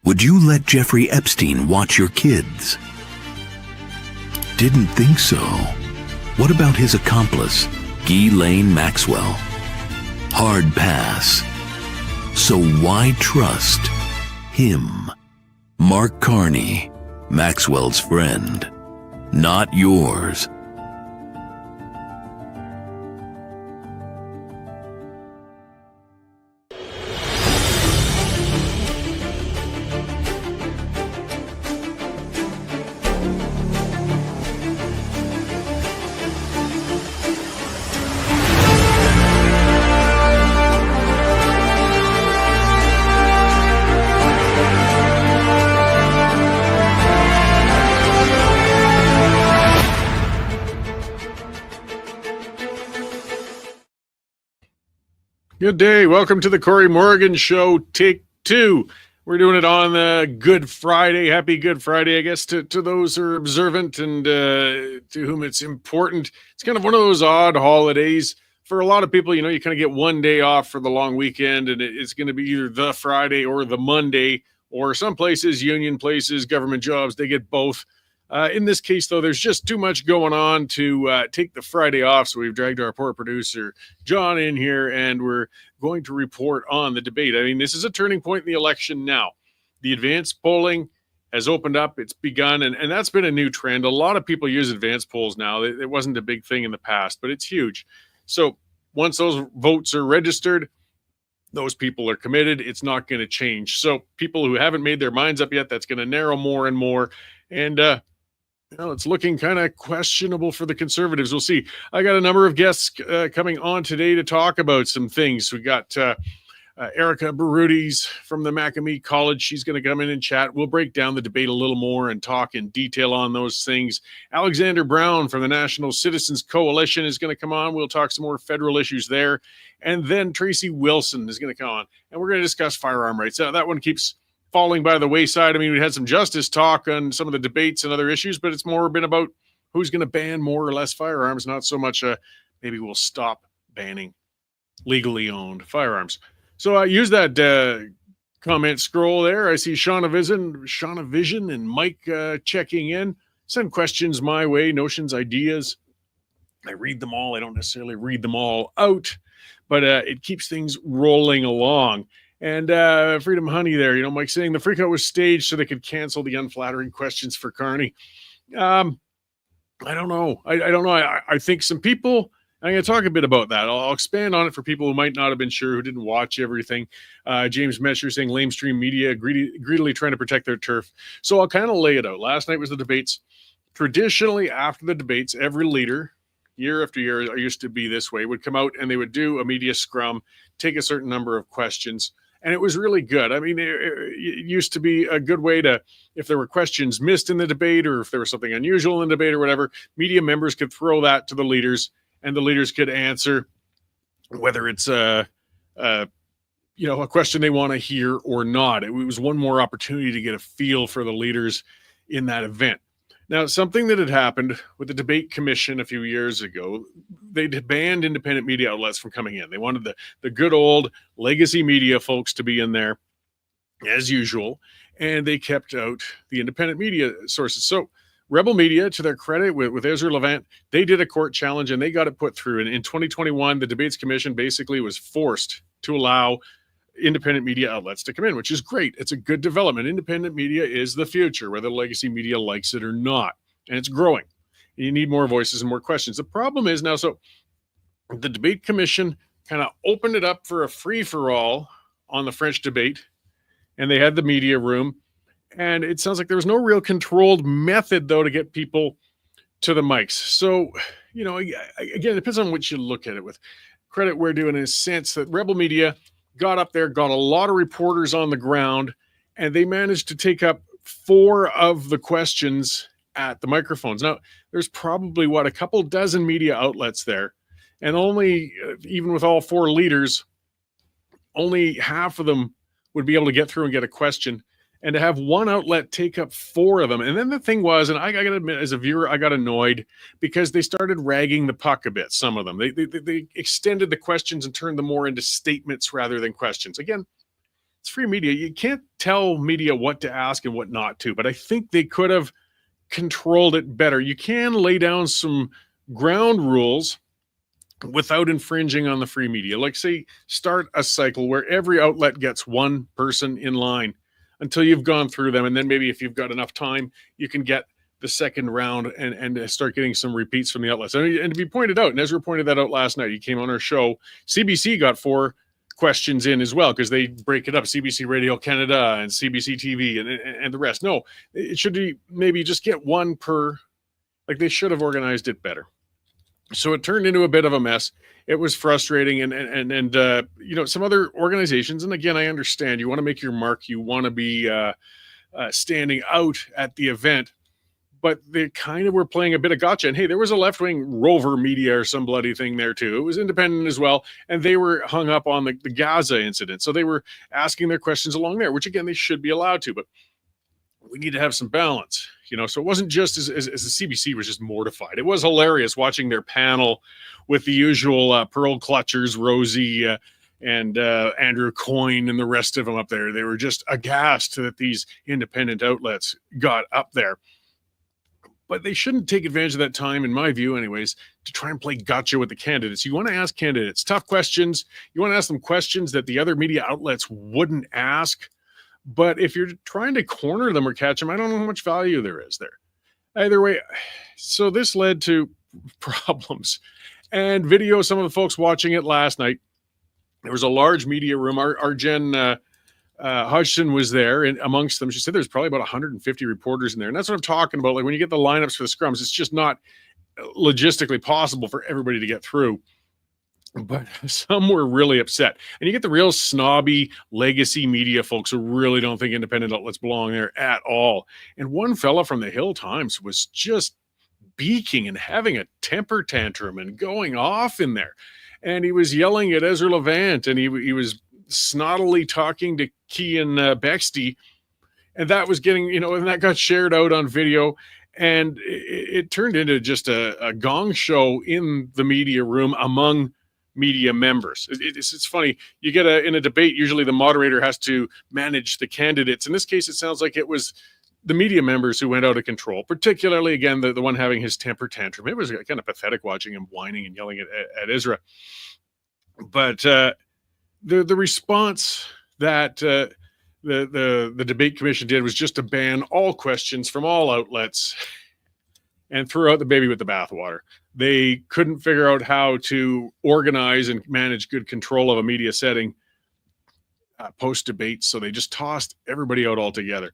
Would you let Jeffrey Epstein watch your kids? Didn't think so. What about his accomplice, Ghislaine Maxwell? Hard pass. So why trust him? Mark Carney, Maxwell's friend, not yours. Good day. Welcome to the Cory Morgan Show, take two. We're doing it on Good Friday. Happy Good Friday, I guess, to those who are observant and to whom it's important. It's kind of one of those odd holidays. For a lot of people, you kind of get one day off for the long weekend, and it's going to be either the Friday or the Monday, or some places, union places, government jobs, they get both. In this case, though, there's just too much going on to take the Friday off, so we've dragged our poor producer, John, in here, and we're going to report on the debate. I mean, this is a turning point in the election now. The advanced polling has opened up. It's begun, and that's been a new trend. A lot of people use advanced polls now. It wasn't a big thing in the past, but it's huge. So once those votes are registered, those people are committed. It's not going to change. So people who haven't made their minds up yet, that's going to narrow more and more. And it's looking kind of questionable for the Conservatives. We'll see. I got a number of guests coming on today to talk about some things. We got Erica Barudis from the Macamee College. She's going to come in and chat. We'll break down the debate a little more and talk in detail on those things. Alexander Brown from the National Citizens Coalition is going to come on. We'll talk some more federal issues there. And then Tracy Wilson is going to come on, and we're going to discuss firearm rights. That one keeps falling by the wayside. I mean, we had some justice talk on some of the debates and other issues, but it's more been about who's going to ban more or less firearms, not so much maybe we'll stop banning legally owned firearms. So I use that comment scroll there. I see Shauna Vision and Mike checking in. Send questions my way, notions, ideas. I read them all. I don't necessarily read them all out, but it keeps things rolling along. And Freedom Honey there, Mike saying the freakout was staged so they could cancel the unflattering questions for Carney. I don't know. I don't know. I think some people, I'm going to talk a bit about that. I'll expand on it for people who might not have been sure, who didn't watch everything. James Mesher saying lamestream media greedily trying to protect their turf. So I'll kind of lay it out. Last night was the debates. Traditionally, after the debates, every leader, year after year, it used to be this way, would come out and they would do a media scrum, take a certain number of questions. And it was really good. I mean, it used to be a good way to, if there were questions missed in the debate or if there was something unusual in the debate or whatever, media members could throw that to the leaders and the leaders could answer whether it's a question they want to hear or not. It was one more opportunity to get a feel for the leaders in that event. Now, something that had happened with the debate commission a few years ago, they banned independent media outlets from coming in. They wanted the good old legacy media folks to be in there as usual, and they kept out the independent media sources. So Rebel Media, to their credit, with Ezra Levant, they did a court challenge and they got it put through. And in 2021, the debates commission basically was forced to allow independent media outlets to come in, which is great. It's a good development. Independent media is the future, whether legacy media likes it or not. And it's growing. You need more voices and more questions. The problem is now, so the debate commission kind of opened it up for a free-for-all on the French debate, and they had the media room. And it sounds like there was no real controlled method, though, to get people to the mics. So, again, it depends on what you look at it with. Credit where due in a sense that Rebel Media got up there, got a lot of reporters on the ground, and they managed to take up 4 of the questions at the microphones. Now, there's probably, a couple dozen media outlets there, and only, even with all 4 leaders, only half of them would be able to get through and get a question. And to have one outlet take up 4 of them. And then the thing was, and I got to admit, as a viewer, I got annoyed because they started ragging the puck a bit, some of them. They extended the questions and turned them more into statements rather than questions. Again, it's free media. You can't tell media what to ask and what not to, but I think they could have controlled it better. You can lay down some ground rules without infringing on the free media. Like, say, start a cycle where every outlet gets one person in line until you've gone through them. And then maybe if you've got enough time, you can get the second round and start getting some repeats from the outlets. And to be pointed out, and Ezra pointed that out last night, he came on our show, CBC got 4 questions in as well, because they break it up, CBC Radio Canada and CBC TV and the rest. No, it should be maybe just get one per, like they should have organized it better. So it turned into a bit of a mess. It was frustrating, and some other organizations, and again, I understand you want to make your mark, you want to be standing out at the event, but they kind of were playing a bit of gotcha. And hey, there was a left-wing Rover Media or some bloody thing there too. It was independent as well, and they were hung up on the Gaza incident. So they were asking their questions along there, which again, they should be allowed to, but we need to have some balance, so it wasn't just as the CBC was just mortified. It was hilarious watching their panel with the usual pearl clutchers, Rosie and Andrew Coyne and the rest of them up there. They were just aghast that these independent outlets got up there. But they shouldn't take advantage of that time, in my view anyways, to try and play gotcha with the candidates. You want to ask candidates tough questions. You want to ask them questions that the other media outlets wouldn't ask. But if you're trying to corner them or catch them, I don't know how much value there is there. Either way, so this led to problems. And video, some of the folks watching it last night, there was a large media room. Our Jen Hodgson was there, and amongst them, she said there's probably about 150 reporters in there. And that's what I'm talking about. Like when you get the lineups for the scrums, it's just not logistically possible for everybody to get through. But some were really upset. And you get the real snobby legacy media folks who really don't think independent outlets belong there at all. And one fella from the Hill Times was just beaking and having a temper tantrum and going off in there. And he was yelling at Ezra Levant, and he was snottily talking to Cian Bexty. And that was getting, and that got shared out on video. And it turned into just a gong show in the media room among media members. It's funny. You get in a debate, usually the moderator has to manage the candidates. In this case, it sounds like it was the media members who went out of control, particularly, again, the one having his temper tantrum. It was kind of pathetic watching him whining and yelling at Ezra. But the response that the debate commission did was just to ban all questions from all outlets and threw out the baby with the bathwater. They couldn't figure out how to organize and manage good control of a media setting post-debate, so they just tossed everybody out altogether,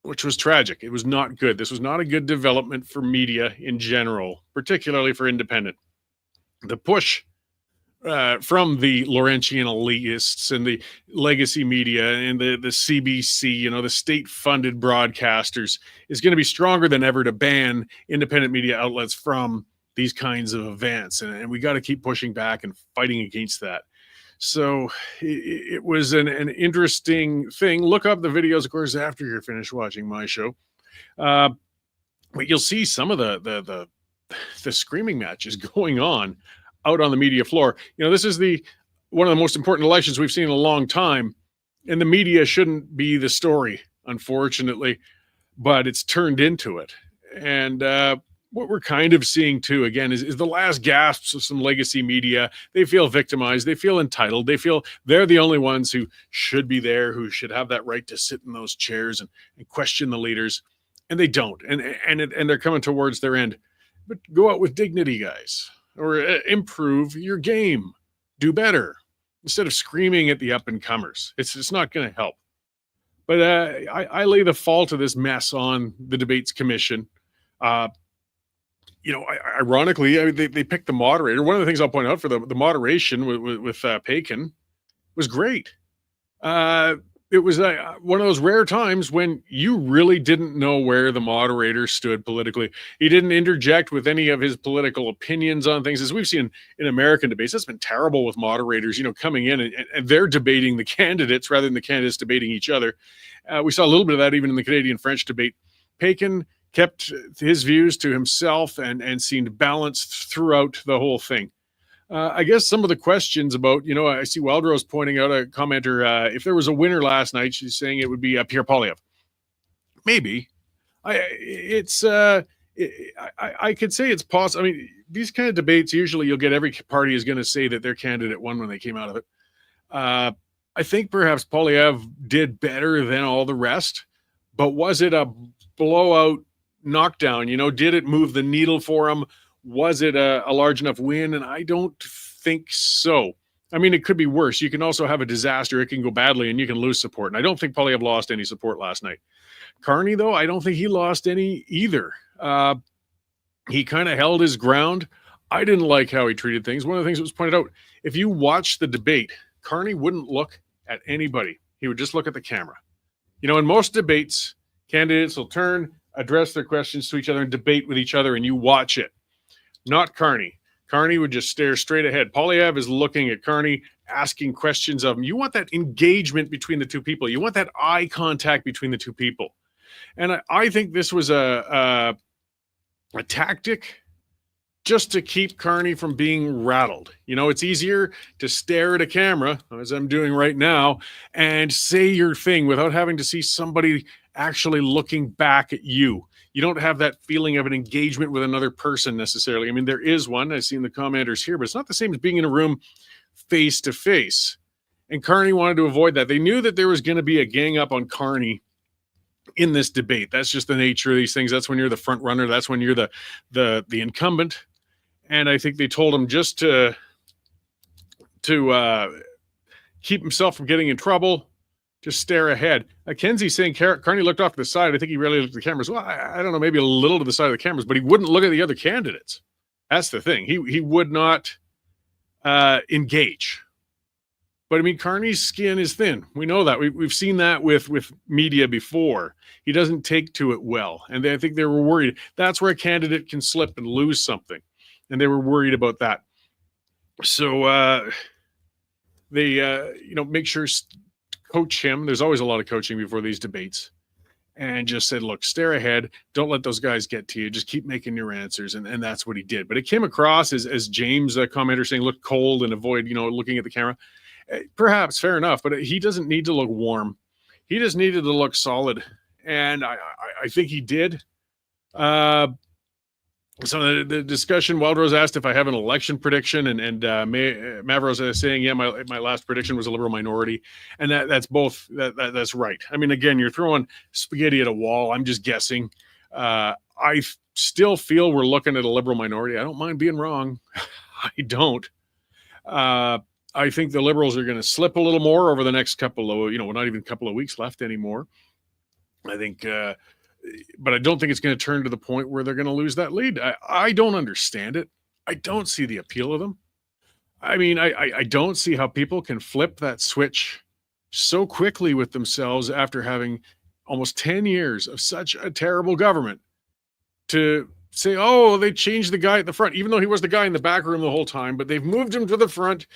which was tragic. It was not good. This was not a good development for media in general, particularly for independent. The push from the Laurentian elitists and the legacy media and the CBC, the state-funded broadcasters, is going to be stronger than ever to ban independent media outlets from these kinds of events. And we got to keep pushing back and fighting against that. So it was an interesting thing. Look up the videos, of course, after you're finished watching my show. But you'll see some of the screaming matches going on out on the media floor. This is one of the most important elections we've seen in a long time, and the media shouldn't be the story, unfortunately, but it's turned into it. And what we're kind of seeing too, again, is the last gasps of some legacy media. They feel victimized. They feel entitled. They feel they're the only ones who should be there, who should have that right to sit in those chairs and question the leaders. And they don't. And they're coming towards their end. But go out with dignity, guys. Or improve your game, do better instead of screaming at the up and comers. It's not going to help. But I lay the fault of this mess on the debates commission. Ironically, they picked the moderator. One of the things I'll point out for the moderation with Paikin was great. It was one of those rare times when you really didn't know where the moderator stood politically. He didn't interject with any of his political opinions on things. As we've seen in American debates, that's been terrible with moderators, coming in and they're debating the candidates rather than the candidates debating each other. We saw a little bit of that even in the Canadian-French debate. Paikin kept his views to himself and seemed balanced throughout the whole thing. I guess some of the questions about, I see Wildrose pointing out, a commenter, if there was a winner last night, she's saying it would be Pierre Poilievre. Maybe. I could say it's possible. I mean, these kind of debates, usually you'll get every party is going to say that their candidate won when they came out of it. I think perhaps Poilievre did better than all the rest, but was it a blowout knockdown? Did it move the needle for him? Was it a large enough win? And I don't think so. I mean, it could be worse. You can also have a disaster. It can go badly and you can lose support. And I don't think Poilievre lost any support last night. Carney, though, I don't think he lost any either. He kind of held his ground. I didn't like how he treated things. One of the things that was pointed out, if you watch the debate, Carney wouldn't look at anybody. He would just look at the camera. In most debates, candidates will turn, address their questions to each other and debate with each other, and you watch it. Not Carney. Carney would just stare straight ahead. Poilievre is looking at Carney, asking questions of him. You want that engagement between the two people. You want that eye contact between the two people. And I think this was a tactic just to keep Carney from being rattled. It's easier to stare at a camera, as I'm doing right now, and say your thing without having to see somebody actually looking back at you. You don't have that feeling of an engagement with another person necessarily. I mean, there is one. I've seen the commenters here, but it's not the same as being in a room face to face. And Carney wanted to avoid that. They knew that there was going to be a gang up on Carney in this debate. That's just the nature of these things. That's when you're the front runner. That's when you're the incumbent. And I think they told him just to keep himself from getting in trouble, just stare ahead. Kenzie saying Carney looked off to the side. I think he really looked at the cameras. Well, I don't know, maybe a little to the side of the cameras, but he wouldn't look at the other candidates. That's the thing. He would not engage. But I mean, Carney's skin is thin. We know that. We've seen that with media before. He doesn't take to it well. And I think they were worried. That's where a candidate can slip and lose something. And they were worried about that. So they, make sure coach him. There's always a lot of coaching before these debates. And just said, look, stare ahead. Don't let those guys get to you. Just keep making your answers. And that's what he did. But it came across as James, a commenter, saying, look cold and avoid, looking at the camera. Perhaps, fair enough. But he doesn't need to look warm. He just needed to look solid. And I think he did. So the discussion, Wildrose asked if I have an election prediction, and Mavros is saying, yeah, my last prediction was a Liberal minority, and that's both. That's right. I mean, again, you're throwing spaghetti at a wall. I'm just guessing. I still feel we're looking at a Liberal minority. I don't mind being wrong. I don't. I think the Liberals are going to slip a little more over the next couple of, not even a couple of weeks left anymore. I think. But I don't think it's going to turn to the point where they're going to lose that lead. I don't understand it. I don't see the appeal of them. I mean, I don't see how people can flip that switch so quickly with themselves after having almost 10 years of such a terrible government to say, oh, they changed the guy at the front, even though he was the guy in the back room the whole time, but they've moved him to the front.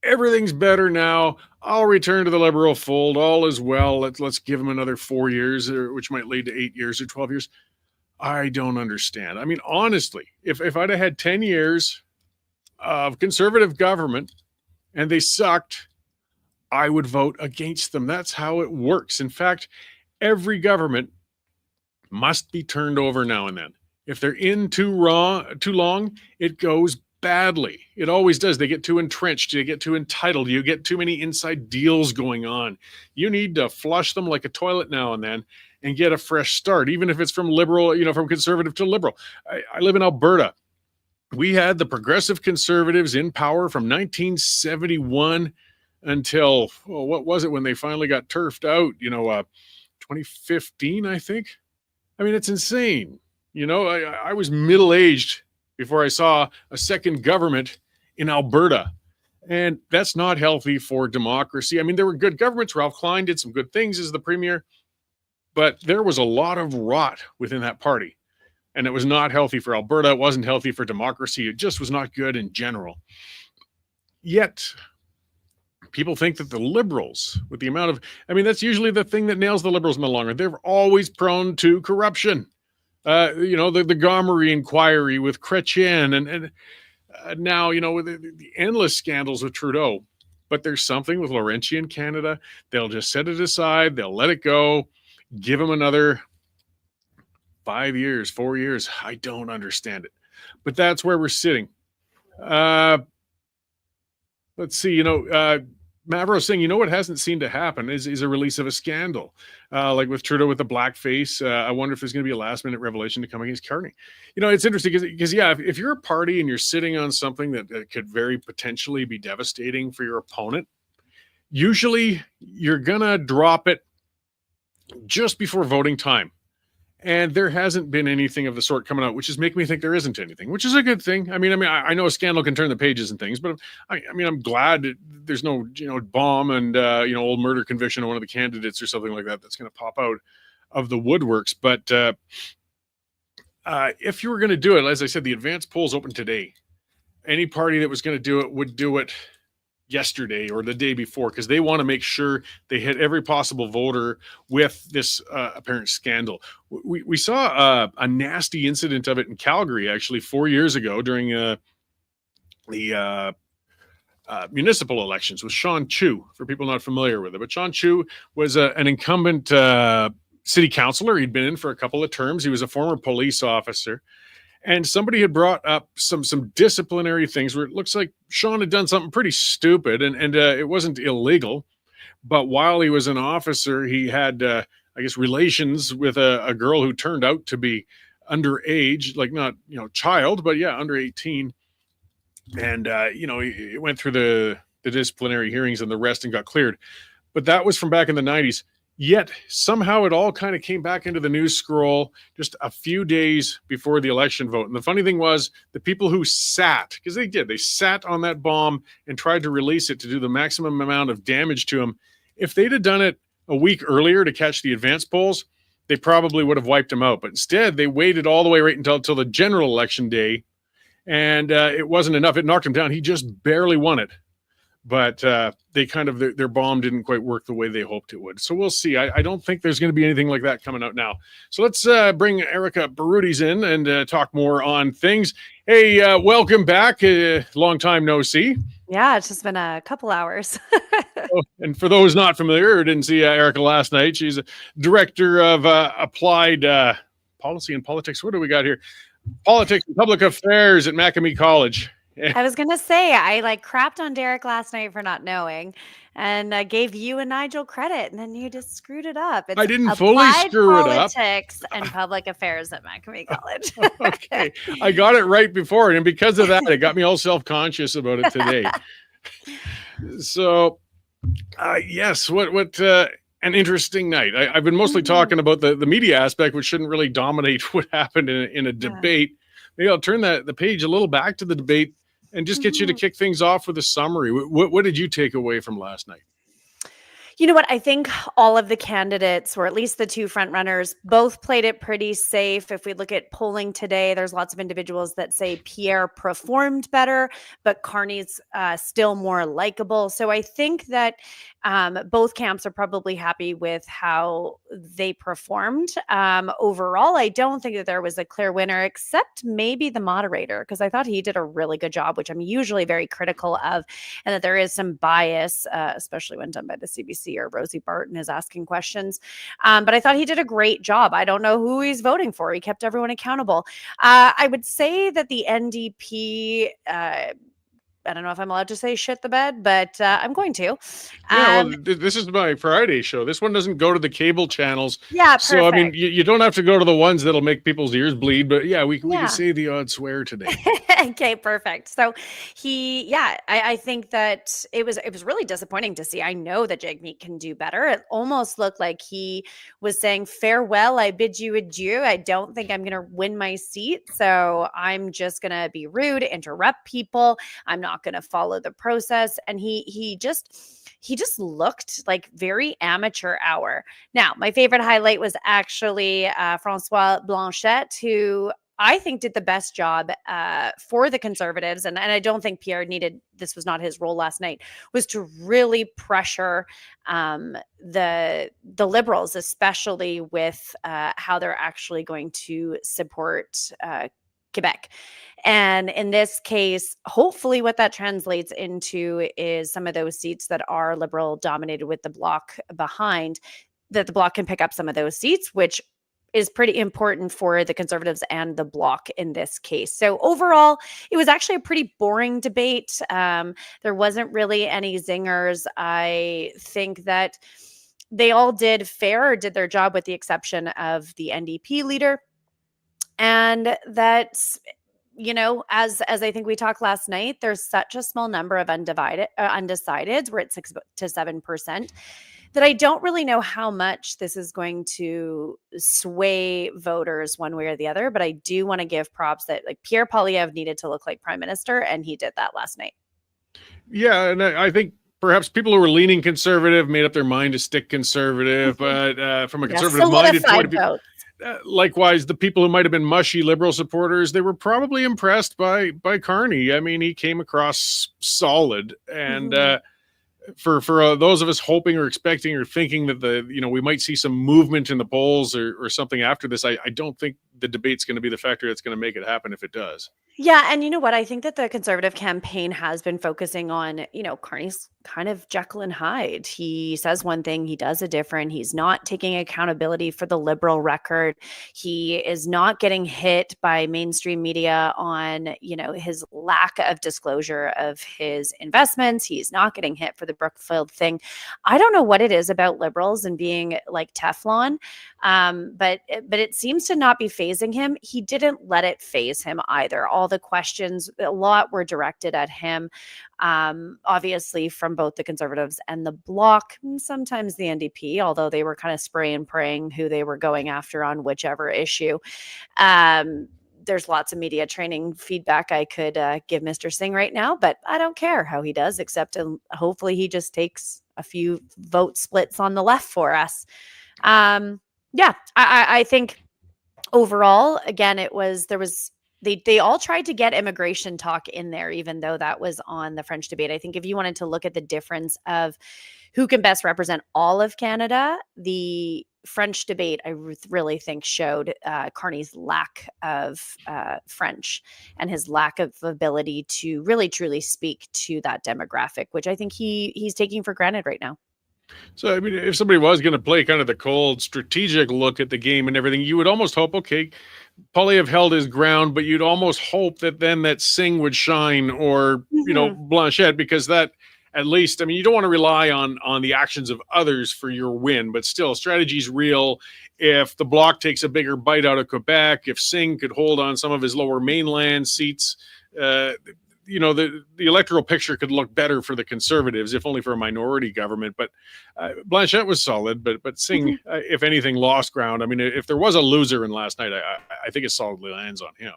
Everything's better now. I'll return to the Liberal fold. All is well. Let's give him another 4 years, which might lead to 8 years or 12 years. I don't understand. I mean, honestly, if I'd have had 10 years of conservative government and they sucked, I would vote against them. That's how it works. In fact, every government must be turned over now and then. If they're in too long, it goes badly. It always does. They get too entrenched. You get too entitled. You get too many inside deals going on. You need to flush them like a toilet now and then and get a fresh start, even if it's from liberal, from conservative to liberal. I live in Alberta. We had the progressive conservatives in power from 1971 until, what was it when they finally got turfed out? 2015, I think. I mean, it's insane. I was middle-aged before I saw a second government in Alberta. And that's not healthy for democracy. I mean, there were good governments. Ralph Klein did some good things as the premier, but there was a lot of rot within that party. And it was not healthy for Alberta. It wasn't healthy for democracy. It just was not good in general. Yet, people think that the Liberals, with the amount of, that's usually the thing that nails the Liberals in the long run. They're always prone to corruption. The Gomery inquiry with Chrétien and now, with the endless scandals with Trudeau, but there's something with Laurentian Canada. They'll just set it aside. They'll let it go. Give him another 5 years, 4 years. I don't understand it, but that's where we're sitting. Let's see, Mavro saying, what hasn't seemed to happen is a release of a scandal, like with Trudeau with the blackface. I wonder if there's going to be a last minute revelation to come against Carney. It's interesting because if you're a party and you're sitting on something that could very potentially be devastating for your opponent, usually you're going to drop it just before voting time. And there hasn't been anything of the sort coming out, which is making me think there isn't anything, which is a good thing. I know a scandal can turn the pages and things, but I'm glad there's no, bomb and, old murder conviction of one of the candidates or something like that that's going to pop out of the woodworks. But if you were going to do it, as I said, the advanced polls open today. Any party that was going to do it would do it yesterday or the day before, because they want to make sure they hit every possible voter with this apparent scandal. We saw a nasty incident of it in Calgary, actually, 4 years ago during the municipal elections with Sean Chu, for people not familiar with it. But Sean Chu was an incumbent city councilor. He'd been in for a couple of terms. He was a former police officer. And somebody had brought up some disciplinary things where it looks like Sean had done something pretty stupid, and it wasn't illegal. But while he was an officer, he had, relations with a girl who turned out to be underage, like not, child, but yeah, under 18. And, he went through the disciplinary hearings and the rest and got cleared. But that was from back in the 90s. Yet somehow it all kind of came back into the news scroll just a few days before the election vote. And the funny thing was, the people who sat, because they sat on that bomb and tried to release it to do the maximum amount of damage to him. If they'd have done it a week earlier to catch the advance polls, they probably would have wiped him out. But instead, they waited all the way right until the general election day. And it wasn't enough. It knocked him down. He just barely won it. But they kind of, their bomb didn't quite work the way they hoped it would. So we'll see. I don't think there's going to be anything like that coming out now. So let's bring Erica Barudis in and talk more on things. Hey, welcome back. Long time no see. Yeah, it's just been a couple hours. And for those not familiar or didn't see Erica last night, she's a director of applied policy and politics. What do we got here? Politics and public affairs at Macamee College. I was going to say, I crapped on Derek last night for not knowing, and I gave you and Nigel credit, and then you just screwed it up. It's I didn't fully screw it up. Politics and public affairs at Macamee College. Okay. I got it right before, and because of that, it got me all self-conscious about it today. So, yes, what an interesting night. I've been mostly talking about the media aspect, which shouldn't really dominate what happened in a debate. Maybe I'll turn the page a little back to the debate and just get you to kick things off with a summary. What did you take away from last night? You know what? I think all of the candidates, or at least the two front runners, both played it pretty safe. If we look at polling today, there's lots of individuals that say Pierre performed better, but Carney's still more likable. So I think that both camps are probably happy with how they performed. Overall, I don't think that there was a clear winner, except maybe the moderator, because I thought he did a really good job, which I'm usually very critical of, and that there is some bias, especially when done by the CBC or Rosie Barton is asking questions. But I thought he did a great job. I don't know who he's voting for. He kept everyone accountable. I would say that the NDP, I don't know if I'm allowed to say shit the bed, but I'm going to. Yeah, well, this is my Friday show. This one doesn't go to the cable channels. Yeah, perfect. So, I mean, you don't have to go to the ones that'll make people's ears bleed. But yeah, we can say the odd swear today. Okay, perfect. So I think that it was really disappointing to see. I know that Jagmeet can do better. It almost looked like he was saying, farewell, I bid you adieu. I don't think I'm going to win my seat. So I'm just going to be rude, interrupt people. I'm not going to follow the process. And he just looked like very amateur hour. Now, my favorite highlight was actually Francois Blanchette, who I think did the best job for the Conservatives. And I don't think Pierre this was not his role last night, was to really pressure the Liberals, especially with how they're actually going to support Quebec. And in this case, hopefully what that translates into is some of those seats that are Liberal dominated with the Bloc behind, that the Bloc can pick up some of those seats, which is pretty important for the Conservatives and the Bloc in this case. So overall, it was actually a pretty boring debate. There wasn't really any zingers. I think that they all did their job with the exception of the NDP leader. And that's, as I think we talked last night, there's such a small number of undecideds. We're at 6 to 7%. That I don't really know how much this is going to sway voters one way or the other, but I do want to give props that like Pierre Poilievre needed to look like prime minister, and he did that last night. Yeah, and I think perhaps people who were leaning conservative made up their mind to stick conservative, but from a conservative-minded point of view, likewise, the people who might have been mushy Liberal supporters, they were probably impressed by Carney. I mean, he came across solid, and for those of us hoping or expecting or thinking that we might see some movement in the polls or something after this, I don't think the debate's going to be the factor that's going to make it happen if it does. Yeah, and you know what? I think that the Conservative campaign has been focusing on, Carney's kind of Jekyll and Hyde. He says one thing, he does a different. He's not taking accountability for the Liberal record. He is not getting hit by mainstream media on, his lack of disclosure of his investments. He's not getting hit for the Brookfield thing. I don't know what it is about Liberals and being like Teflon, but it seems to not be phasing him. He didn't let it phase him either. All the questions, a lot were directed at him, obviously from both the Conservatives and the Bloc, and sometimes the NDP, although they were kind of spray and praying who they were going after on whichever issue. There's lots of media training feedback I could give Mr. Singh right now, but I don't care how he does, except hopefully he just takes a few vote splits on the left for us. I think overall, again, they all tried to get immigration talk in there, even though that was on the French debate. I think if you wanted to look at the difference of who can best represent all of Canada, the French debate, I really think showed Carney's lack of French and his lack of ability to really truly speak to that demographic, which I think he's taking for granted right now. So, I mean, if somebody was going to play kind of the cold strategic look at the game and everything, you would almost hope, okay, Poilievre held his ground, but you'd almost hope that Singh would shine or, Blanchette, because that at least, I mean, you don't want to rely on the actions of others for your win, but still strategy's real. If the Bloc takes a bigger bite out of Quebec, if Singh could hold on some of his lower mainland seats, the electoral picture could look better for the Conservatives, if only for a minority government. But Blanchette was solid, but Singh, if anything, lost ground. I mean, if there was a loser in last night, I think it solidly lands on him.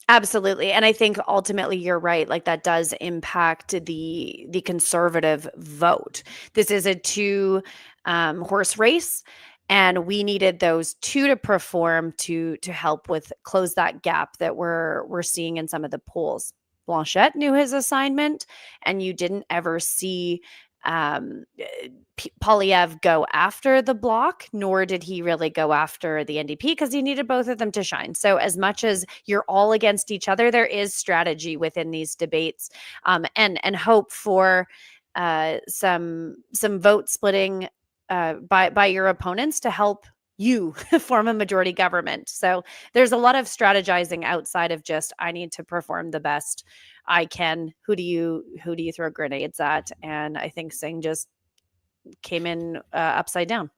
Absolutely. And I think ultimately you're right. Like that does impact the Conservative vote. This is a two horse race. And we needed those two to perform to help with close that gap that we're seeing in some of the polls. Blanchette knew his assignment, and you didn't ever see Poilievre go after the Bloc, nor did he really go after the NDP because he needed both of them to shine. So as much as you're all against each other, there is strategy within these debates, and hope for some vote splitting by your opponents to help you form a majority government. So there's a lot of strategizing outside of just, I need to perform the best I can. Who do you throw grenades at? And I think Singh just came in upside down.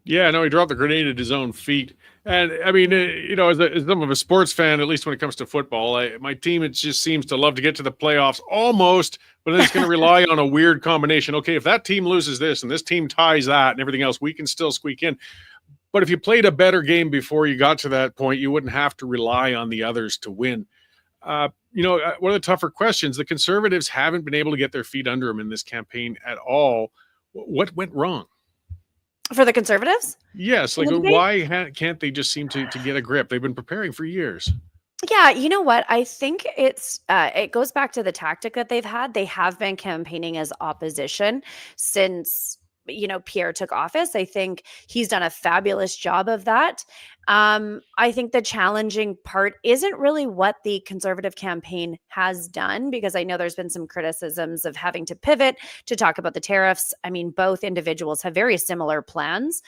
Yeah, no, he dropped the grenade at his own feet. And I mean, as some of a sports fan, at least when it comes to football, my team, it just seems to love to get to the playoffs almost, but then it's going to rely on a weird combination. Okay, if that team loses this and this team ties that and everything else, we can still squeak in. But if you played a better game before you got to that point, you wouldn't have to rely on the others to win. One of the tougher questions, the Conservatives haven't been able to get their feet under them in this campaign at all. What went wrong? For the Conservatives? Yes. Like, why can't they just seem to get a grip? They've been preparing for years. Yeah, you know what? I think it goes back to the tactic that they've had. They have been campaigning as opposition since Pierre took office. I think he's done a fabulous job of that. I think the challenging part isn't really what the Conservative campaign has done, because I know there's been some criticisms of having to pivot to talk about the tariffs. I mean, both individuals have very similar plans.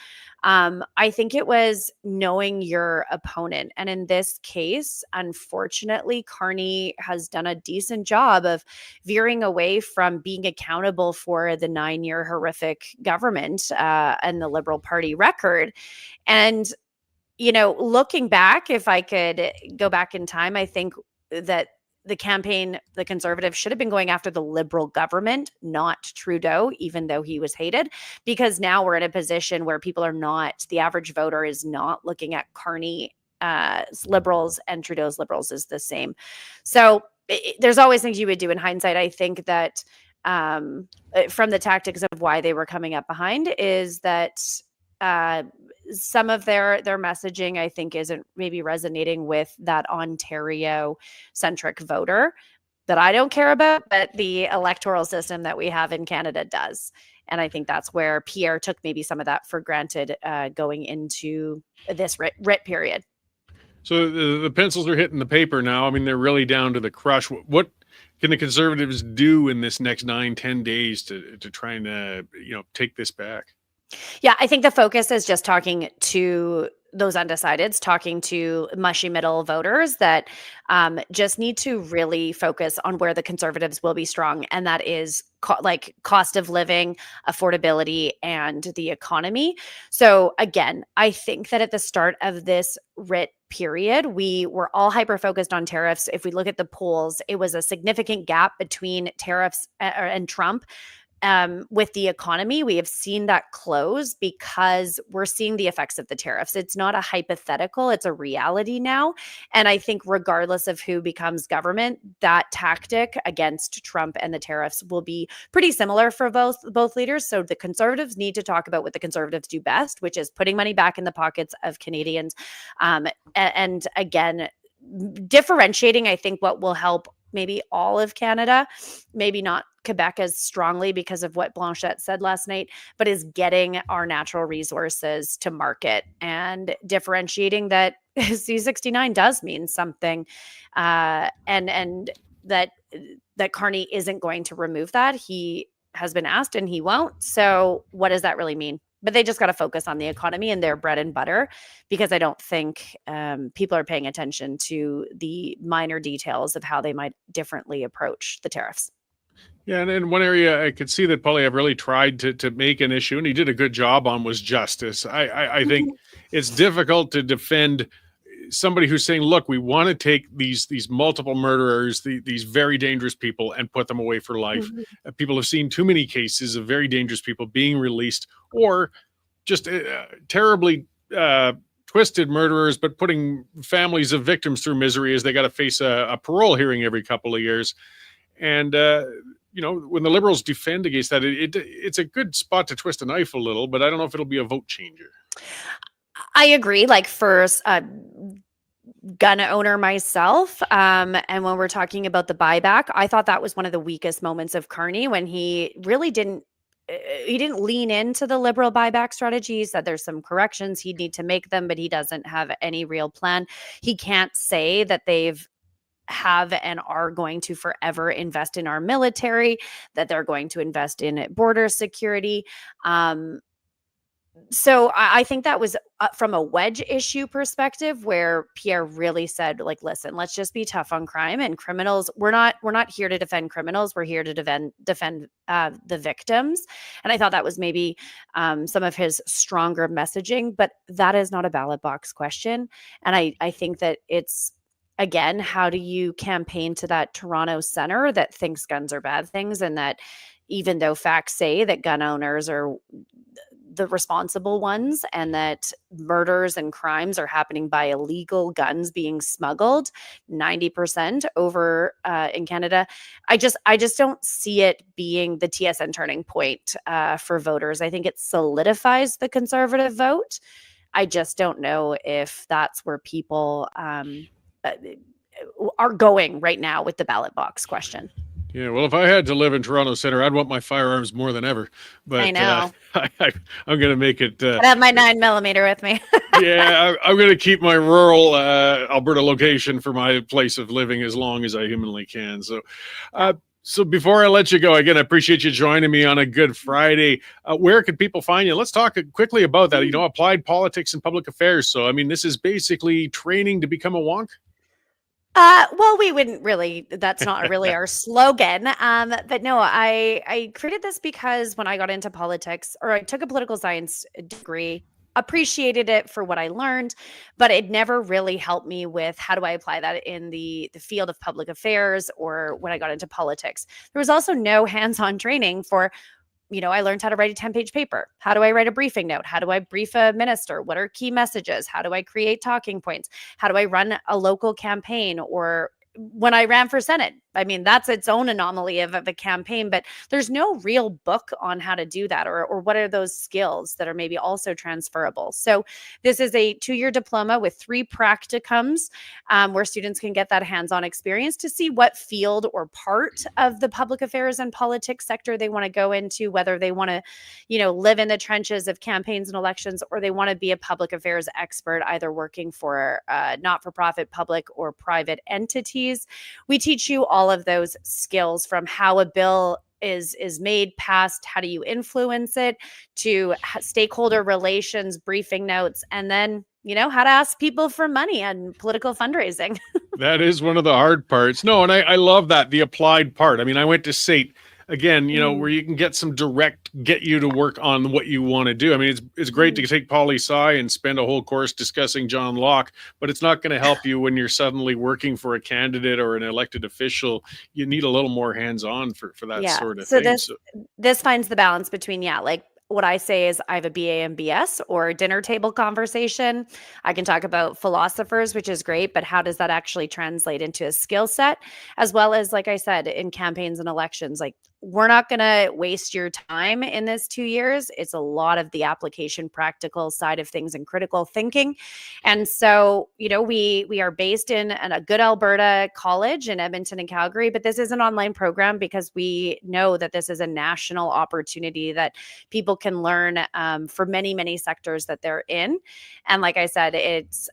I think it was knowing your opponent. And in this case, unfortunately, Carney has done a decent job of veering away from being accountable for the 9-year horrific government and the Liberal Party record. And looking back, if I could go back in time, I think that the campaign, the Conservatives should have been going after the Liberal government, not Trudeau, even though he was hated, because now we're in a position where the average voter is not looking at Carney Liberals and Trudeau's Liberals is the same. So there's always things you would do in hindsight. I think that from the tactics of why they were coming up behind is that some of their messaging, I think, isn't maybe resonating with that Ontario centric voter that I don't care about, but the electoral system that we have in Canada does. And I think that's where Pierre took maybe some of that for granted going into this writ period. So the pencils are hitting the paper now. I mean, they're really down to the crush. What can the Conservatives do in this next 9-10 days to try and take this back? Yeah, I think the focus is just talking to those undecideds, talking to mushy middle voters that just need to really focus on where the Conservatives will be strong. And that is cost of living, affordability, and the economy. So again, I think that at the start of this writ period, we were all hyper-focused on tariffs. If we look at the polls, it was a significant gap between tariffs and Trump. With the economy, we have seen that close because we're seeing the effects of the tariffs. It's not a hypothetical, it's a reality now. And I think regardless of who becomes government, that tactic against Trump and the tariffs will be pretty similar for both leaders. So the Conservatives need to talk about what the Conservatives do best, which is putting money back in the pockets of Canadians. And again, differentiating, I think, what will help maybe all of Canada, maybe not Quebec as strongly because of what Blanchette said last night, but is getting our natural resources to market and differentiating that C-69 does mean something, and that Carney isn't going to remove that. He has been asked and he won't. So what does that really mean? But they just got to focus on the economy and their bread and butter, because I don't think people are paying attention to the minor details of how they might differently approach the tariffs. Yeah, and in one area I could see that Poilievre really tried to make an issue, and he did a good job on, was justice. I think it's difficult to defend somebody who's saying, look, we want to take these multiple murderers, these very dangerous people, and put them away for life. Mm-hmm. People have seen too many cases of very dangerous people being released, or just terribly twisted murderers, but putting families of victims through misery as they got to face a parole hearing every couple of years. And when the Liberals defend against that, it's a good spot to twist a knife a little, but I don't know if it'll be a vote changer. I agree. Like, for gun owner myself, and when we're talking about the buyback, I thought that was one of the weakest moments of Carney, when he really didn't lean into the Liberal buyback strategy. He said there's some corrections he'd need to make them, but he doesn't have any real plan. He can't say that have and are going to forever invest in our military, that they're going to invest in border security. So I think that was from a wedge issue perspective, where Pierre really said, like, listen, let's just be tough on crime and criminals. We're not here to defend criminals. We're here to defend the victims. And I thought that was maybe some of his stronger messaging, but that is not a ballot box question. And I think that it's, again, how do you campaign to that Toronto center that thinks guns are bad things, and that even though facts say that gun owners are the responsible ones and that murders and crimes are happening by illegal guns being smuggled 90% over in Canada, I just don't see it being the TSN turning point for voters. I think it solidifies the Conservative vote. I just don't know if that's where people are going right now with the ballot box question. Yeah, well, if I had to live in Toronto Center, I'd want my firearms more than ever. I But know. I'm going to make it. I'd have my 9mm with me. Yeah, I'm going to keep my rural Alberta location for my place of living as long as I humanly can. So, so before I let you go, again, I appreciate you joining me on a Good Friday. Where can people find you? Let's talk quickly about that. Applied politics and public affairs. So, I mean, this is basically training to become a wonk. Well, we wouldn't really, that's not really our slogan. But no, I created this because when I got into politics, or I took a political science degree, appreciated it for what I learned, but it never really helped me with how do I apply that in the field of public affairs or when I got into politics. There was also no hands-on training for I learned how to write a 10-page paper. How do I write a briefing note? How do I brief a minister? What are key messages? How do I create talking points? How do I run a local campaign? Or when I ran for Senate, I mean, that's its own anomaly of a campaign, but there's no real book on how to do that or what are those skills that are maybe also transferable. So this is a 2-year diploma with 3 practicums where students can get that hands-on experience to see what field or part of the public affairs and politics sector they want to go into, whether they want to, live in the trenches of campaigns and elections, or they want to be a public affairs expert, either working for not-for-profit, public, or private entities. We teach you all of those skills, from how a bill is made, passed, how do you influence it, to stakeholder relations, briefing notes, and then how to ask people for money and political fundraising. That is one of the hard parts. No, and I love that, the applied part. I mean, I went to SAIT again, where you can get get you to work on what you want to do. I mean, it's great to take poli-sci and spend a whole course discussing John Locke, but it's not going to help you when you're suddenly working for a candidate or an elected official. You need a little more hands-on for that sort of thing. This finds the balance between, like what I say is I have a BA and BS, or a dinner table conversation. I can talk about philosophers, which is great, but how does that actually translate into a skill set? As well as, like I said, in campaigns and elections, like we're not going to waste your time in this 2 years. It's a lot of the application practical side of things and critical thinking. And so, we are based in a good Alberta college in Edmonton and Calgary, but this is an online program because we know that this is a national opportunity that people can learn for many, many sectors that they're in. And like I said, it's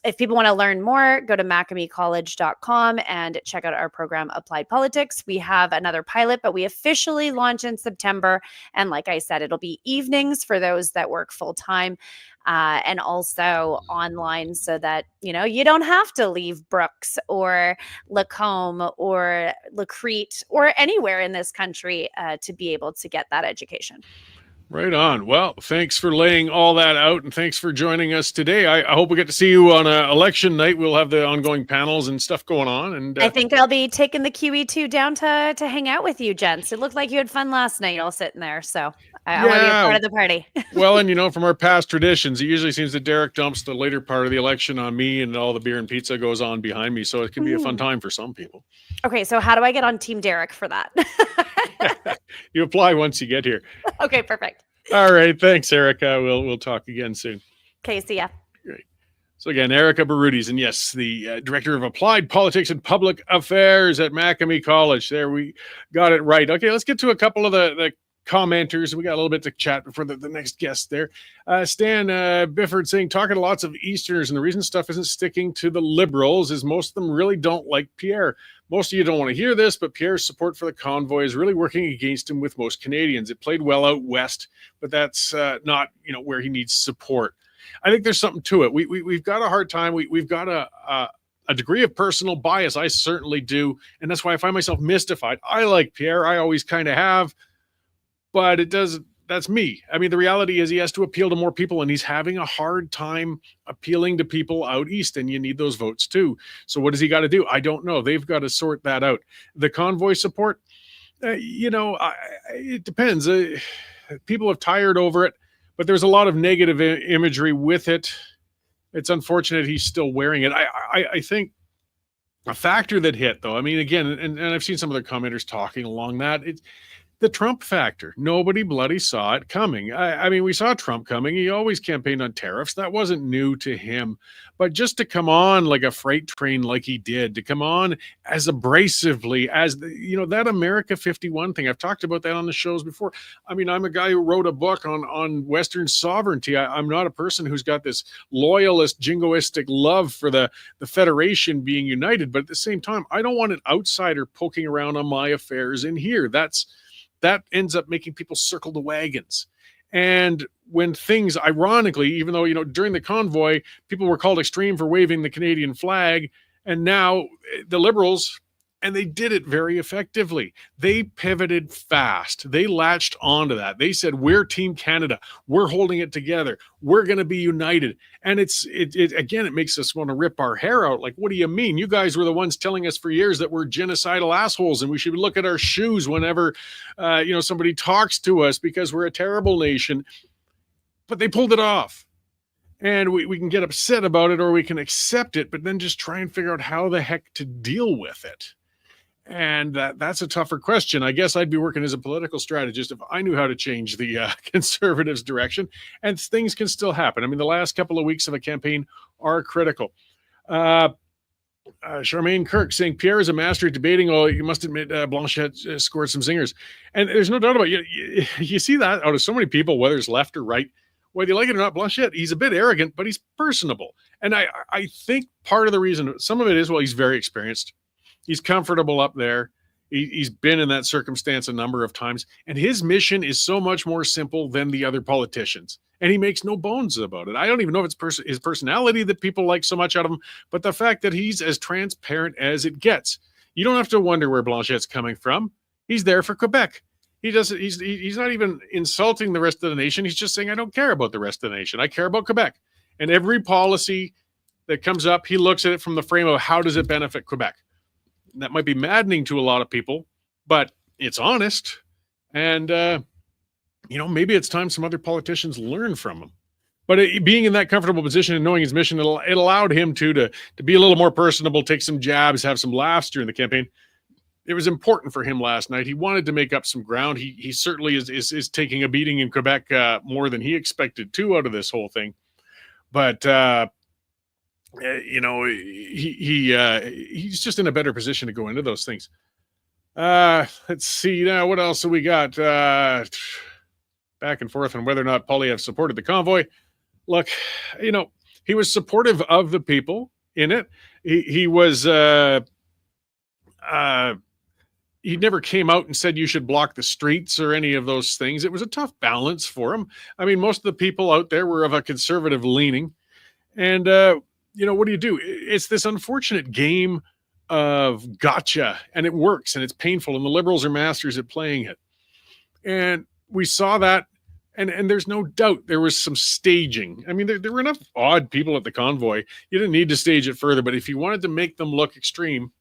if people want to learn more, go to macamycollege.com and check out our program, Applied Politics. We have another pilot, but we officially launch in September. And like I said, it'll be evenings for those that work full time, and also online, so that, you don't have to leave Brooks or Lacombe or Lacrete or anywhere in this country to be able to get that education. Right on. Well, thanks for laying all that out, and thanks for joining us today. I hope we get to see you on election night. We'll have the ongoing panels and stuff going on. And I think I'll be taking the QE2 down to hang out with you, gents. It looked like you had fun last night, all sitting there. So I want to be a part of the party. Well, and from our past traditions, it usually seems that Derek dumps the later part of the election on me, and all the beer and pizza goes on behind me. So it can be a fun time for some people. Okay, so how do I get on Team Derek for that? You apply once you get here. Okay, perfect. All right. Thanks, Erica. We'll talk again soon. Okay, see ya. Great. So again, Erica Barudis, and yes, the Director of Applied Politics and Public Affairs at Macamie College. There, we got it right. Okay, let's get to a couple of the commenters. We got a little bit to chat before the next guest there. Stan Bifford saying, talking to lots of Easterners, and the reason stuff isn't sticking to the Liberals is most of them really don't like Pierre. Most of you don't want to hear this, but Pierre's support for the convoy is really working against him with most Canadians. It played well out west, but that's not where he needs support. I think there's something to it. We've got a hard time. We've got a degree of personal bias. I certainly do, and that's why I find myself mystified. I like Pierre. I always kind of have. But that's me. I mean, the reality is he has to appeal to more people, and he's having a hard time appealing to people out east, and you need those votes too. So what does he got to do? I don't know. They've got to sort that out. The convoy support, it depends. People have tired over it, but there's a lot of negative imagery with it. It's unfortunate he's still wearing it. I think a factor that hit, though, I mean, again, and I've seen some of the commenters talking along that, The Trump factor. Nobody bloody saw it coming. I mean, we saw Trump coming. He always campaigned on tariffs. That wasn't new to him. But just to come on like a freight train like he did, to come on as abrasively as, that America 51 thing. I've talked about that on the shows before. I mean, I'm a guy who wrote a book on Western sovereignty. I'm not a person who's got this loyalist, jingoistic love for the Federation being united. But at the same time, I don't want an outsider poking around on my affairs in here. That ends up making people circle the wagons. And when things, ironically, even though, during the convoy, people were called extreme for waving the Canadian flag, and now the Liberals, and they did it very effectively. They pivoted fast. They latched onto that. They said, we're Team Canada. We're holding it together. We're going to be united. And it makes us want to rip our hair out. Like, what do you mean? You guys were the ones telling us for years that we're genocidal assholes and we should look at our shoes whenever, somebody talks to us because we're a terrible nation. But they pulled it off. And we can get upset about it or we can accept it, but then just try and figure out how the heck to deal with it. And that's a tougher question. I guess I'd be working as a political strategist if I knew how to change the Conservatives' direction. And things can still happen. I mean, the last couple of weeks of a campaign are critical. Charmaine Kirk saying, Pierre is a master at debating. Oh, you must admit, Blanchette scored some zingers. And there's no doubt about it. You see that out of so many people, whether it's left or right. Whether you like it or not, Blanchette, he's a bit arrogant, but he's personable. And I think part of the reason, some of it is, well, he's very experienced. He's comfortable up there. He's been in that circumstance a number of times. And his mission is so much more simple than the other politicians. And he makes no bones about it. I don't even know if it's his personality that people like so much out of him, but the fact that he's as transparent as it gets. You don't have to wonder where Blanchette's coming from. He's there for Quebec. He's not even insulting the rest of the nation. He's just saying, I don't care about the rest of the nation. I care about Quebec. And every policy that comes up, he looks at it from the frame of how does it benefit Quebec? And that might be maddening to a lot of people, but it's honest. And, maybe it's time some other politicians learn from him. But being in that comfortable position and knowing his mission, it allowed him to be a little more personable, take some jabs, have some laughs during the campaign. It was important for him last night. He wanted to make up some ground. He certainly is taking a beating in Quebec more than he expected to out of this whole thing. But he's just in a better position to go into those things. Let's see now. What else have we got? Back and forth on whether or not Poilievre supported the convoy. Look, he was supportive of the people in it. He was. He never came out and said you should block the streets or any of those things. It was a tough balance for him. I mean, most of the people out there were of a conservative leaning. And, what do you do? It's this unfortunate game of gotcha, and it works, and it's painful, and the Liberals are masters at playing it. And we saw that, and there's no doubt there was some staging. I mean, there were enough odd people at the convoy. You didn't need to stage it further, but if you wanted to make them look extreme,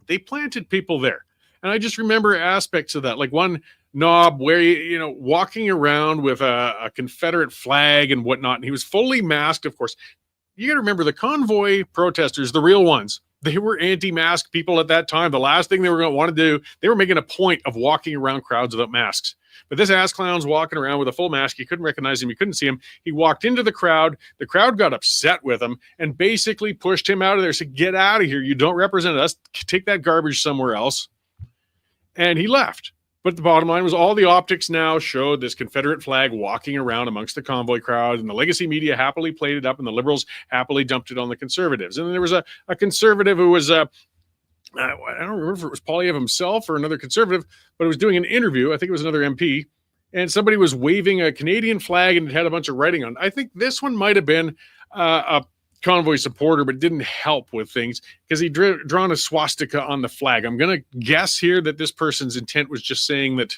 they planted people there. And I just remember aspects of that, like one knob where, walking around with a Confederate flag and whatnot. And he was fully masked, of course. You got to remember the convoy protesters, the real ones, they were anti-mask people at that time. The last thing they were going to want to do, they were making a point of walking around crowds without masks. But this ass clown's walking around with a full mask. You couldn't recognize him. You couldn't see him. He walked into the crowd. The crowd got upset with him and basically pushed him out of there. Said, get out of here. You don't represent us. Take that garbage somewhere else. And he left. But the bottom line was all the optics now showed this Confederate flag walking around amongst the convoy crowd, and the legacy media happily played it up, and the Liberals happily dumped it on the Conservatives. And then there was a Conservative who was, I don't remember if it was Poilievre himself or another Conservative, but it was doing an interview. I think it was another MP, and somebody was waving a Canadian flag, and it had a bunch of writing on it. I think this one might have been a convoy supporter, but didn't help with things because he'd drawn a swastika on the flag. I'm going to guess here that this person's intent was just saying that,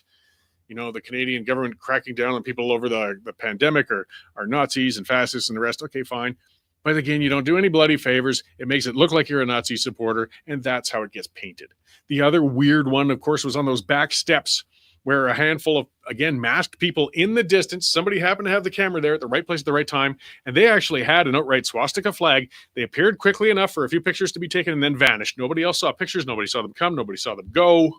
the Canadian government cracking down on people over the pandemic are Nazis and fascists and the rest. Okay, fine. But again, you don't do any bloody favors. It makes it look like you're a Nazi supporter, and that's how it gets painted. The other weird one, of course, was on those back steps where a handful of, again, masked people in the distance, somebody happened to have the camera there at the right place at the right time, and they actually had an outright swastika flag. They appeared quickly enough for a few pictures to be taken and then vanished. Nobody else saw pictures. Nobody saw them come. Nobody saw them go.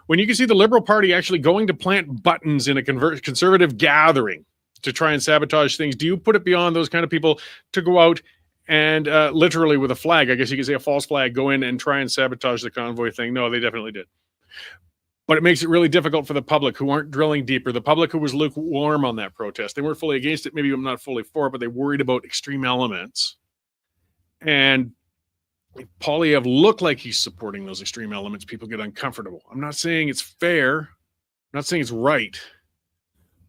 when you can see the Liberal Party actually going to plant buttons in a conservative gathering to try and sabotage things, do you put it beyond those kind of people to go out and literally with a flag, I guess you could say a false flag, go in and try and sabotage the convoy thing? No, they definitely did. But it makes it really difficult for the public who aren't drilling deeper, the public who was lukewarm on that protest. They weren't fully against it, maybe I'm not fully for it, but they worried about extreme elements. And Poilievre looked like he's supporting those extreme elements. People get uncomfortable. I'm not saying it's fair. I'm not saying it's right,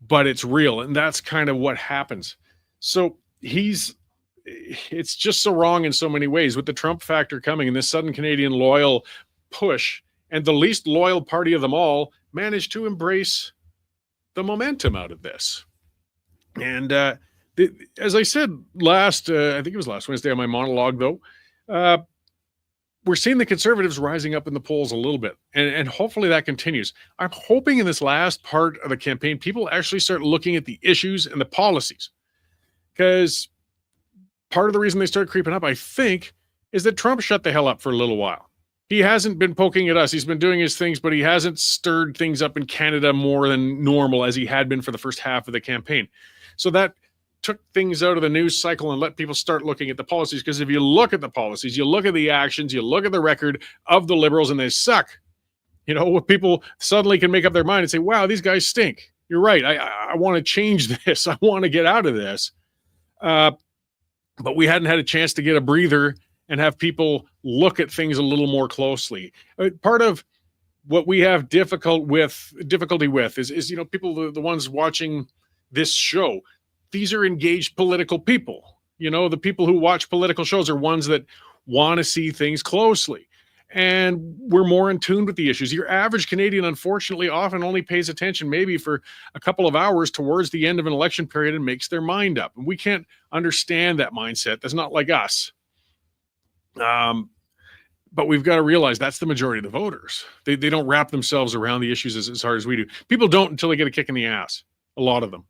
but it's real. And that's kind of what happens. So it's just so wrong in so many ways with the Trump factor coming and this sudden Canadian loyal push, and the least loyal party of them all managed to embrace the momentum out of this. And as I said I think it was last Wednesday on my monologue though, we're seeing the Conservatives rising up in the polls a little bit, and hopefully that continues. I'm hoping in this last part of the campaign, people actually start looking at the issues and the policies, because part of the reason they start creeping up, I think, is that Trump shut the hell up for a little while. He hasn't been poking at us. He's been doing his things, but he hasn't stirred things up in Canada more than normal as he had been for the first half of the campaign. So that took things out of the news cycle and let people start looking at the policies. Because if you look at the policies, you look at the actions, you look at the record of the Liberals, and they suck. People suddenly can make up their mind and say, wow, these guys stink. You're right. I want to change this. I want to get out of this. But we hadn't had a chance to get a breather and have people look at things a little more closely. Part of what we have difficulty with is people, the ones watching this show, these are engaged political people. The people who watch political shows are ones that want to see things closely. And we're more in tune with the issues. Your average Canadian, unfortunately, often only pays attention maybe for a couple of hours towards the end of an election period and makes their mind up. And we can't understand that mindset. That's not like us. But we've got to realize that's the majority of the voters. They don't wrap themselves around the issues as hard as we do. People don't until they get a kick in the ass. A lot of them.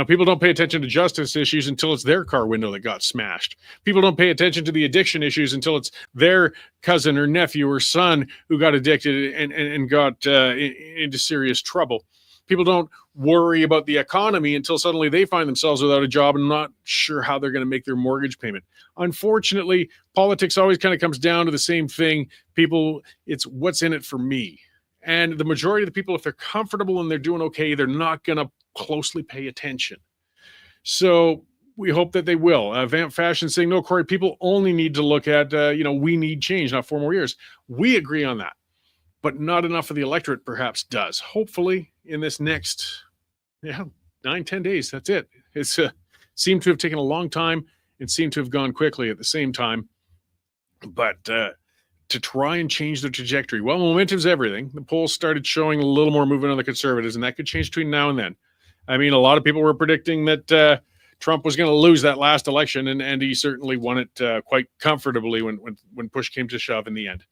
People don't pay attention to justice issues until it's their car window that got smashed. People don't pay attention to the addiction issues until it's their cousin or nephew or son who got addicted and got into serious trouble. People don't worry about the economy until suddenly they find themselves without a job and not sure how they're going to make their mortgage payment. Unfortunately, politics always kind of comes down to the same thing. People, it's what's in it for me. And the majority of the people, if they're comfortable and they're doing okay, they're not going to closely pay attention. So we hope that they will. Vamp Fashion saying, no, Cory, people only need to look at, we need change, not 4 more years. We agree on that, but not enough of the electorate perhaps does. Hopefully in this next 9-10 days, that's it. It's seemed to have taken a long time and seemed to have gone quickly at the same time. But to try and change the trajectory, well, momentum's everything. The polls started showing a little more movement on the Conservatives, and that could change between now and then. I mean, a lot of people were predicting that Trump was going to lose that last election, and he certainly won it quite comfortably when push came to shove in the end.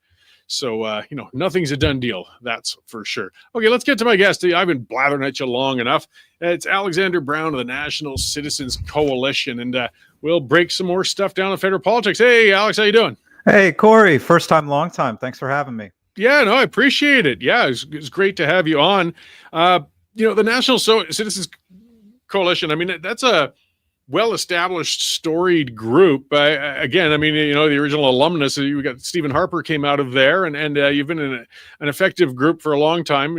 So, nothing's a done deal. That's for sure. Okay, let's get to my guest. I've been blathering at you long enough. It's Alexander Brown of the National Citizens Coalition, and we'll break some more stuff down in federal politics. Hey, Alex, how you doing? Hey, Cory. First time, long time. Thanks for having me. Yeah, no, I appreciate it. Yeah, it's great to have you on. The National Citizens Coalition, I mean, that's a well-established, storied group. Again, I mean, the original alumnus, you got Stephen Harper came out of there, and you've been in an effective group for a long time,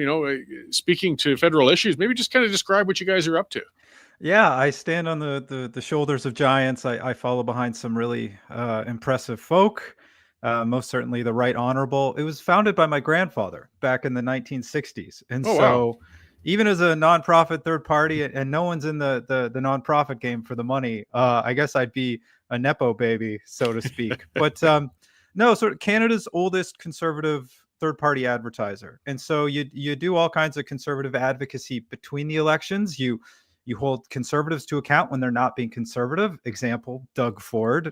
speaking to federal issues. Maybe just kind of describe what you guys are up to. Yeah, I stand on the shoulders of giants. I follow behind some really impressive folk, most certainly the Right Honorable. It was founded by my grandfather back in the 1960s. And wow. Even as a nonprofit third party, and no one's in the nonprofit game for the money, I guess I'd be a Nepo baby, so to speak. But no, sort of Canada's oldest conservative third party advertiser. And so you do all kinds of conservative advocacy between the elections. You hold conservatives to account when they're not being conservative. Example, Doug Ford,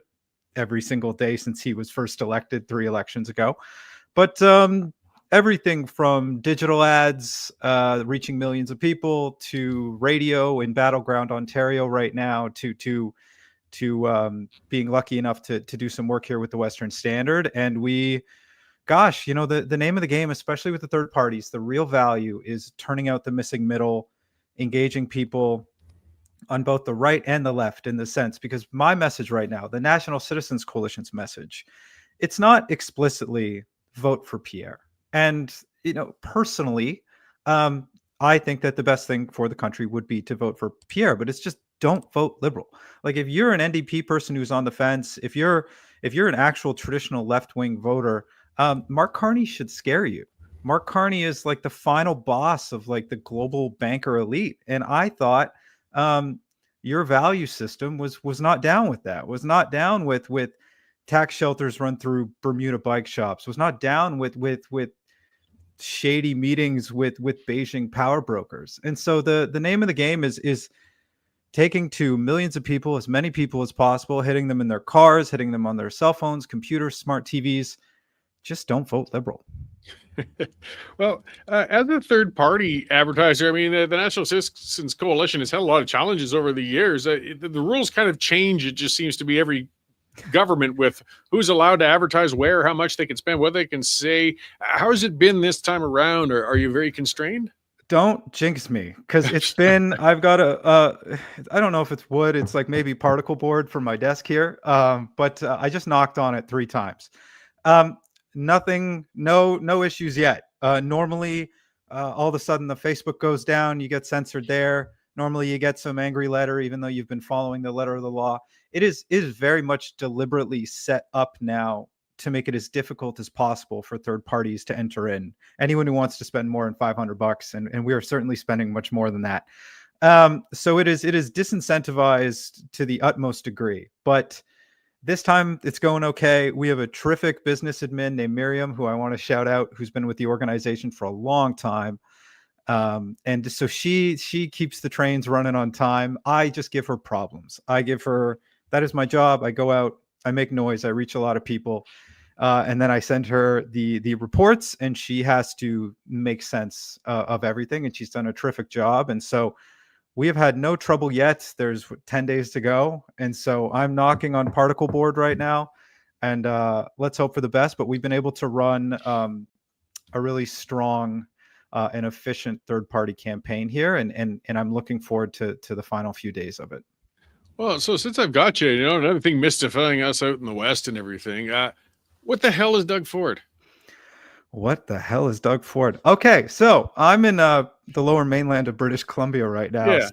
every single day since he was first elected 3 elections ago. But everything from digital ads reaching millions of people to radio in battleground Ontario right now to being lucky enough to do some work here with the Western Standard. And we gosh, the name of the game, especially with the third parties, the real value is turning out the missing middle, engaging people on both the right and the left in the sense, because my message right now, the National Citizens Coalition's message, it's not explicitly vote for Pierre. And, personally, I think that the best thing for the country would be to vote for Pierre, but it's just don't vote liberal. Like if you're an NDP person who's on the fence, if you're an actual traditional left-wing voter, Mark Carney should scare you. Mark Carney is like the final boss of like the global banker elite. And I thought your value system was not down with that, was not down with tax shelters run through Bermuda bike shops, was not down with shady meetings with Beijing power brokers. And so the name of the game is taking to millions of people, as many people as possible, hitting them in their cars, hitting them on their cell phones, computers, smart TVs. Just don't vote liberal. Well, as a third party advertiser, I mean, the National Citizens Coalition has had a lot of challenges over the years. The rules kind of change. It just seems to be every government with who's allowed to advertise where, how much they can spend, what they can say. How has it been this time around? Or are you very constrained? Don't jinx me, because it's been, I've got I don't know if it's wood, it's like maybe particle board for my desk here, but I just knocked on it 3 times. Nothing, no issues yet. Normally, all of a sudden the Facebook goes down, you get censored there. Normally you get some angry letter, even though you've been following the letter of the law. It is very much deliberately set up now to make it as difficult as possible for third parties to enter in. Anyone who wants to spend more than $500, and we are certainly spending much more than that. So it is disincentivized to the utmost degree, but this time it's going okay. We have a terrific business admin named Miriam, who I want to shout out, who's been with the organization for a long time. And so she keeps the trains running on time. I just give her problems. That is my job. I go out, I make noise, I reach a lot of people. And then I send her the reports, and she has to make sense of everything. And she's done a terrific job. And so we have had no trouble yet. There's 10 days to go. And so I'm knocking on particle board right now, and let's hope for the best. But we've been able to run a really strong and efficient third-party campaign here. And I'm looking forward to the final few days of it. Well, so since I've got you, another thing mystifying us out in the West and everything, what the hell is Doug Ford? What the hell is Doug Ford? Okay, so I'm in the lower mainland of British Columbia right now. Yeah.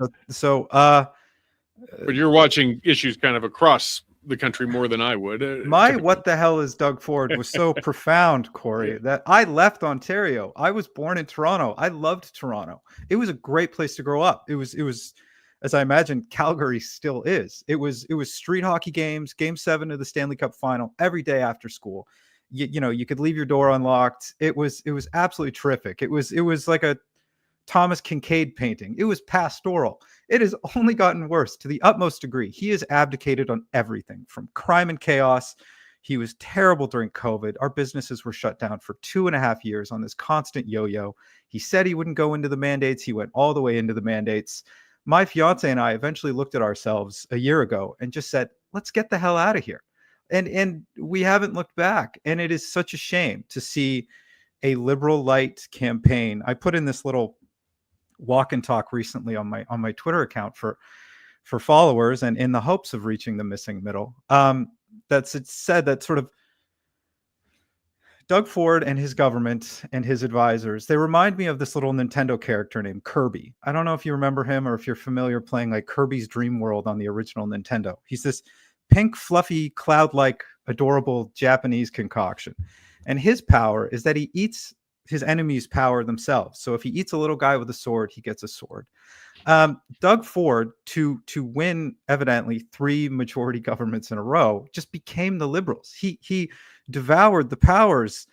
But you're watching issues kind of across the country more than I would. What the hell is Doug Ford was so profound, Cory, that I left Ontario. I was born in Toronto. I loved Toronto. It was a great place to grow up. It was, as I imagine Calgary still is. It was street hockey games, Game 7 of the Stanley Cup Final every day after school. You could leave your door unlocked. It was absolutely terrific. It was like a Thomas Kincaid painting. It was pastoral. It has only gotten worse to the utmost degree. He has abdicated on everything from crime and chaos. He was terrible during COVID. Our businesses were shut down for 2.5 years on this constant yo-yo. He said he wouldn't go into the mandates. He went all the way into the mandates. My fiance and I eventually looked at ourselves a year ago and just said, let's get the hell out of here. And we haven't looked back. And it is such a shame to see a liberal light campaign. I put in this little walk and talk recently on my Twitter account for followers, and in the hopes of reaching the missing middle. It said that sort of Doug Ford and his government and his advisors, they remind me of this little Nintendo character named Kirby. I don't know if you remember him or if you're familiar playing like Kirby's Dream World on the original Nintendo. He's this pink, fluffy, cloud-like, adorable Japanese concoction. And his power is that he eats his enemies' power themselves. So if he eats a little guy with a sword, he gets a sword. Doug Ford, to win evidently 3 majority governments in a row, just became the Liberals. He devoured the powers,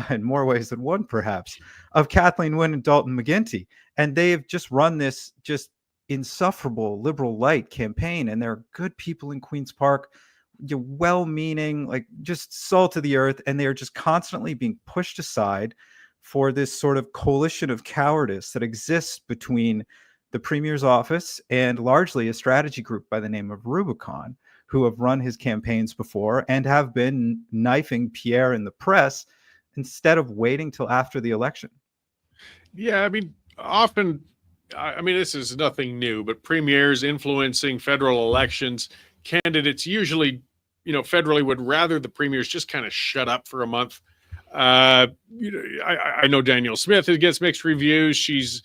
in more ways than one perhaps, of Kathleen Wynne and Dalton McGuinty. And they have just run this just insufferable liberal light campaign. And they're good people in Queen's Park, well-meaning, like just salt of the earth. And they are just constantly being pushed aside for this sort of coalition of cowardice that exists between the Premier's office and largely a strategy group by the name of Rubicon, who have run his campaigns before and have been knifing Pierre in the press instead of waiting till after the election. Yeah, I mean, often, I mean, this is nothing new, but premiers influencing federal elections, candidates usually, federally would rather the premiers just kind of shut up for a month. I know Danielle Smith gets mixed reviews. She's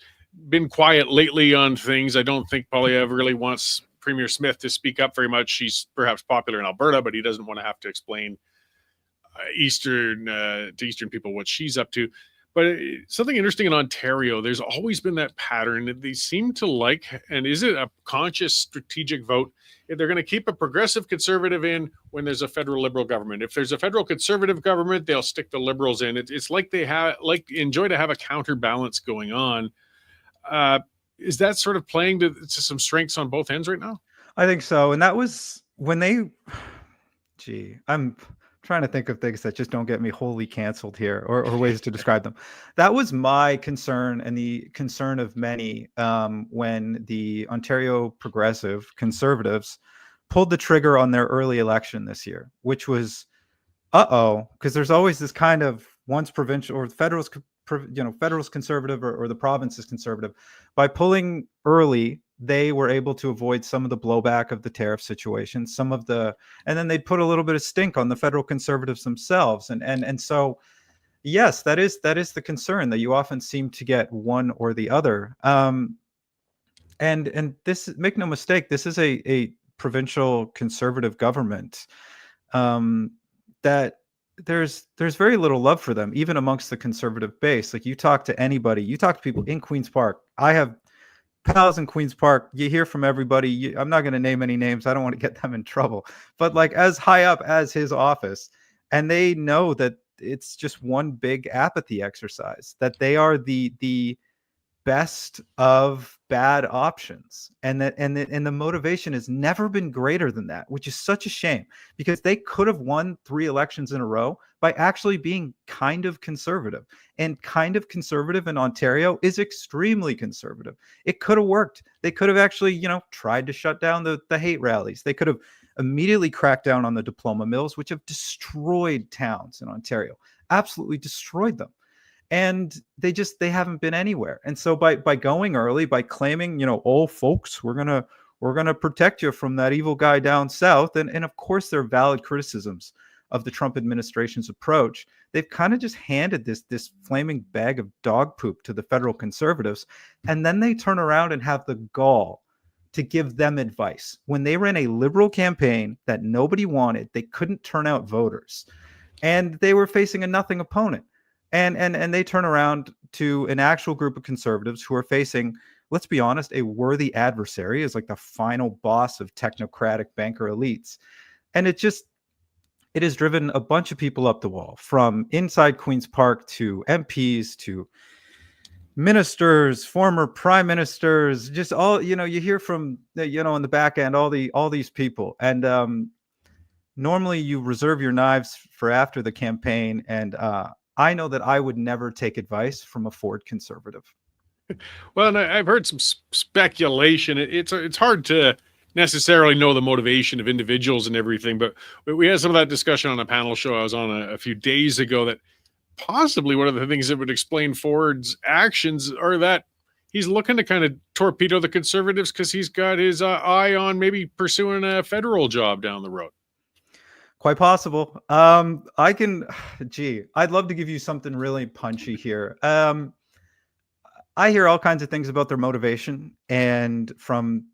been quiet lately on things. I don't think Poilievre really wants Premier Smith to speak up very much. She's perhaps popular in Alberta, but he doesn't want to have to explain to Eastern people what she's up to. But something interesting in Ontario, there's always been that pattern that they seem to like, and is it a conscious strategic vote? If they're going to keep a progressive conservative in when there's a federal liberal government. If there's a federal conservative government, they'll stick the liberals in. It's like they enjoy to have a counterbalance going on. Is that sort of playing to some strengths on both ends right now? I think so. And that was when I'm trying to think of things that just don't get me wholly canceled here, or ways to describe them. That was my concern and the concern of many when the Ontario Progressive Conservatives pulled the trigger on their early election this year, which was, because there's always this kind of once provincial or federal's conservative or the province is conservative. By pulling early, they were able to avoid some of the blowback of the tariff situation, and then they'd put a little bit of stink on the federal conservatives themselves. And so, yes, that is the concern, that you often seem to get one or the other. And this, make no mistake, this is a provincial conservative government that there's very little love for them, even amongst the conservative base. Like, you talk to anybody, you talk to people in Queen's Park. I have pals in Queen's Park. You hear from everybody. I'm not going to name any names. I don't want to get them in trouble. But like, as high up as his office, and they know that it's just one big apathy exercise, that they are the best of bad options, and the motivation has never been greater than that, which is such a shame, because they could have won 3 elections in a row by actually being kind of conservative. And kind of conservative in Ontario is extremely conservative. It could have worked. They could have actually, tried to shut down the hate rallies. They could have immediately cracked down on the diploma mills, which have destroyed towns in Ontario, absolutely destroyed them. And they haven't been anywhere. And so by going early, by claiming, oh, folks, we're gonna protect you from that evil guy down south, and of course there are valid criticisms of the Trump administration's approach, they've kind of just handed this flaming bag of dog poop to the federal conservatives, and then they turn around and have the gall to give them advice when they ran a liberal campaign that nobody wanted. They couldn't turn out voters, and they were facing a nothing opponent. And they turn around to an actual group of conservatives who are facing, let's be honest, a worthy adversary as like the final boss of technocratic banker elites. And it has driven a bunch of people up the wall, from inside Queen's Park to MPs to ministers, former prime ministers, just all, you hear from, on the back end, all these people. And normally you reserve your knives for after the campaign. And I know that I would never take advice from a Ford conservative. Well, and I've heard some speculation. It's hard to necessarily know the motivation of individuals and everything, but we had some of that discussion on a panel show I was on a few days ago, that possibly one of the things that would explain Ford's actions are that he's looking to kind of torpedo the conservatives because he's got his eye on maybe pursuing a federal job down the road. Quite possible. I'd love to give you something really punchy here. I hear all kinds of things about their motivation, and from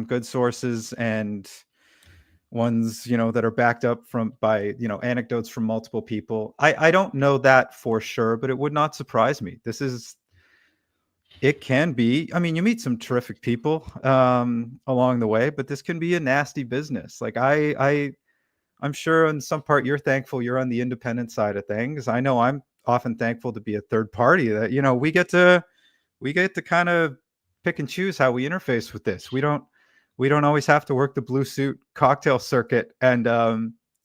good sources, and ones, that are backed up by anecdotes from multiple people. I don't know that for sure, but it would not surprise me. It can be. I mean, you meet some terrific people along the way, but this can be a nasty business. Like, I'm sure in some part you're thankful you're on the independent side of things. I know I'm often thankful to be a third party, that, we get to kind of pick and choose how we interface with this. We don't always have to work the blue suit cocktail circuit and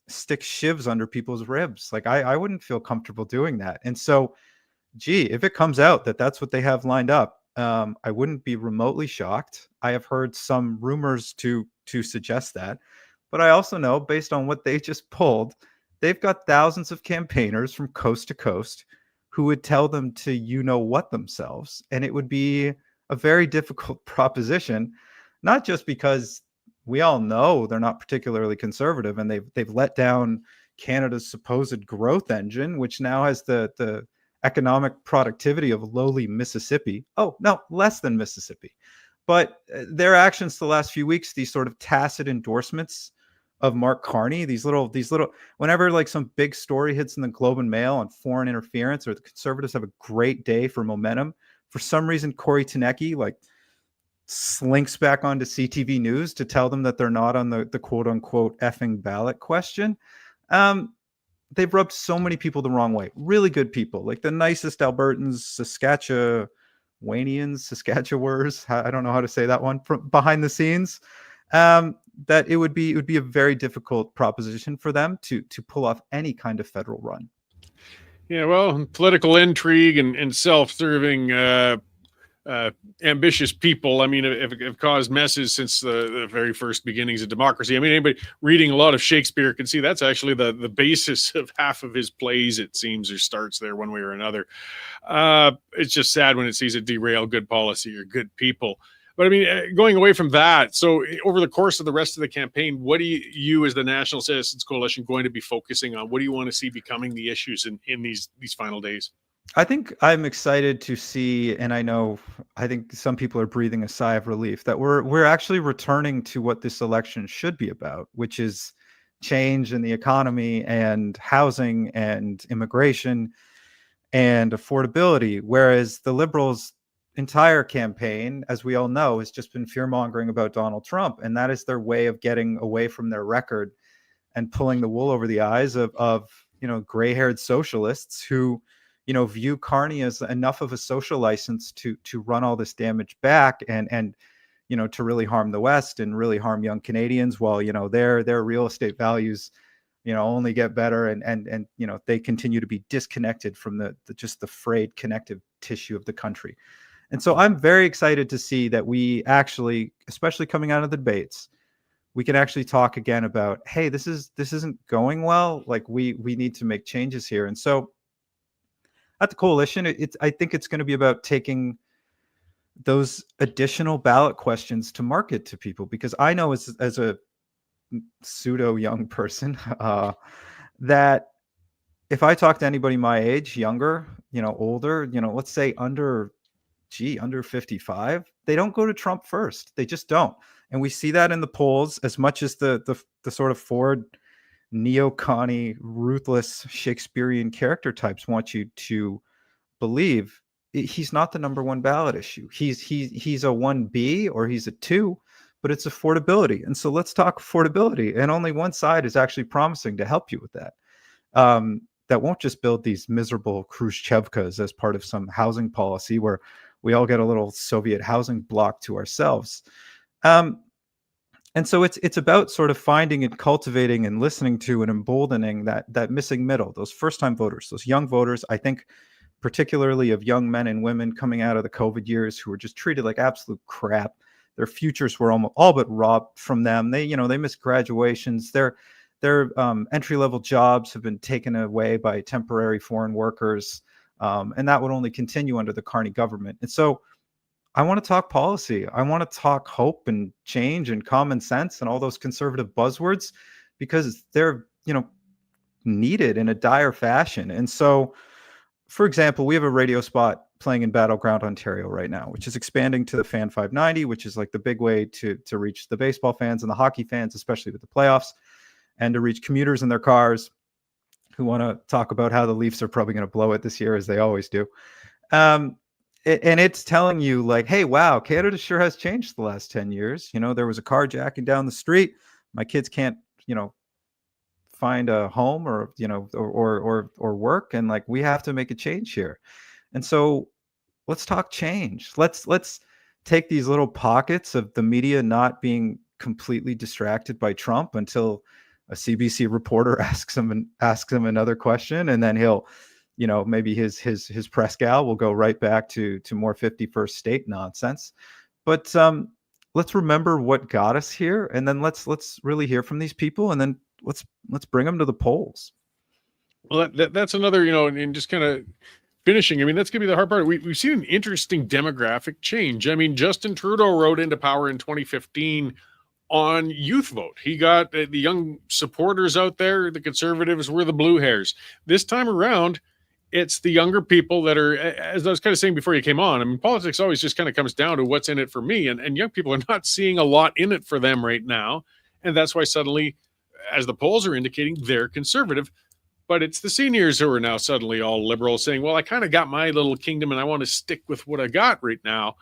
stick shivs under people's ribs. Like, I wouldn't feel comfortable doing that. And so, if it comes out that that's what they have lined up, I wouldn't be remotely shocked. I have heard some rumors to suggest that. But I also know, based on what they just pulled, they've got thousands of campaigners from coast to coast who would tell them to what themselves, and it would be a very difficult proposition, not just because we all know they're not particularly conservative and they've let down Canada's supposed growth engine, which now has the economic productivity of lowly Mississippi. Oh, no, less than Mississippi. But their actions the last few weeks, these sort of tacit endorsements of Mark Carney, these little, whenever like some big story hits in the Globe and Mail on foreign interference, or the Conservatives have a great day for momentum, for some reason, Cory like slinks back onto CTV News to tell them that they're not on the quote unquote effing ballot question. They've rubbed so many people the wrong way. Really good people, like the nicest Albertans, Saskatchewans, I don't know how to say that one, from behind the scenes. That it would be a very difficult proposition for them to pull off any kind of federal run. Yeah, well, political intrigue and self-serving ambitious people, I mean, have caused messes since the very first beginnings of democracy. I mean, anybody reading a lot of Shakespeare can see that's actually the basis of half of his plays, it seems, or starts there one way or another. It's just sad when it sees it derail good policy or good people. But I mean, going away from that, so over the course of the rest of the campaign, what do you as the National Citizens Coalition going to be focusing on? What do you want to see becoming the issues in these final days? I think I'm excited to see, and I think some people are breathing a sigh of relief that we're actually returning to what this election should be about, which is change in the economy and housing and immigration and affordability. Whereas the Liberals' entire campaign, as we all know, has just been fear-mongering about Donald Trump, and that is their way of getting away from their record and pulling the wool over the eyes of gray-haired socialists who view Carney as enough of a social license to run all this damage back and to really harm the West and really harm young Canadians, while their real estate values only get better and they continue to be disconnected from the frayed connective tissue of the country. And so I'm very excited to see that we actually, especially coming out of the debates, we can actually talk again about, hey, this isn't going well. Like we need to make changes here. And so at the coalition, I think it's going to be about taking those additional ballot questions to market to people, because I know as a pseudo young person that if I talk to anybody my age, younger, older, let's say under 55, they don't go to Trump first. They just don't. And we see that in the polls, as much as the sort of Ford neocon, ruthless Shakespearean character types want you to believe. He's not the number one ballot issue. He's a 1B or he's a 2, but it's affordability. And so let's talk affordability. And only one side is actually promising to help you with that. That won't just build these miserable Khrushchevkas as part of some housing policy where we all get a little Soviet housing block to ourselves. And so it's about sort of finding and cultivating and listening to and emboldening that missing middle, those first-time voters, those young voters. I think particularly of young men and women coming out of the COVID years who were just treated like absolute crap. Their futures were all but robbed from them. They missed graduations. Their entry-level jobs have been taken away by temporary foreign workers, and that would only continue under the Carney government. And so I want to talk policy. I want to talk hope and change and common sense and all those conservative buzzwords, because they're, needed in a dire fashion. And so, for example, we have a radio spot playing in Battleground, Ontario right now, which is expanding to the Fan 590, which is like the big way to reach the baseball fans and the hockey fans, especially with the playoffs, and to reach commuters in their cars who want to talk about how the Leafs are probably going to blow it this year, as they always do. And it's telling you like, hey, wow, Canada sure has changed the last 10 years. There was a carjacking down the street. My kids can't, find a home or work. And like, we have to make a change here. And so let's talk change. Let's take these little pockets of the media not being completely distracted by Trump until a CBC reporter asks him another question. And then he'll, maybe his press gal will go right back to more 51st state nonsense. But let's remember what got us here, and then let's really hear from these people, and then let's bring them to the polls. Well, that's another, and just kind of finishing. I mean, that's going to be the hard part. We've seen an interesting demographic change. I mean, Justin Trudeau rode into power in 2015 on youth vote. He got the young supporters out there. The Conservatives were the blue hairs. This time around, it's the younger people that are, as I was kind of saying before you came on, I mean, politics always just kind of comes down to what's in it for me. And young people are not seeing a lot in it for them right now. And that's why suddenly, as the polls are indicating, they're conservative. But it's the seniors who are now suddenly all liberal, saying, well, I kind of got my little kingdom and I want to stick with what I got right now.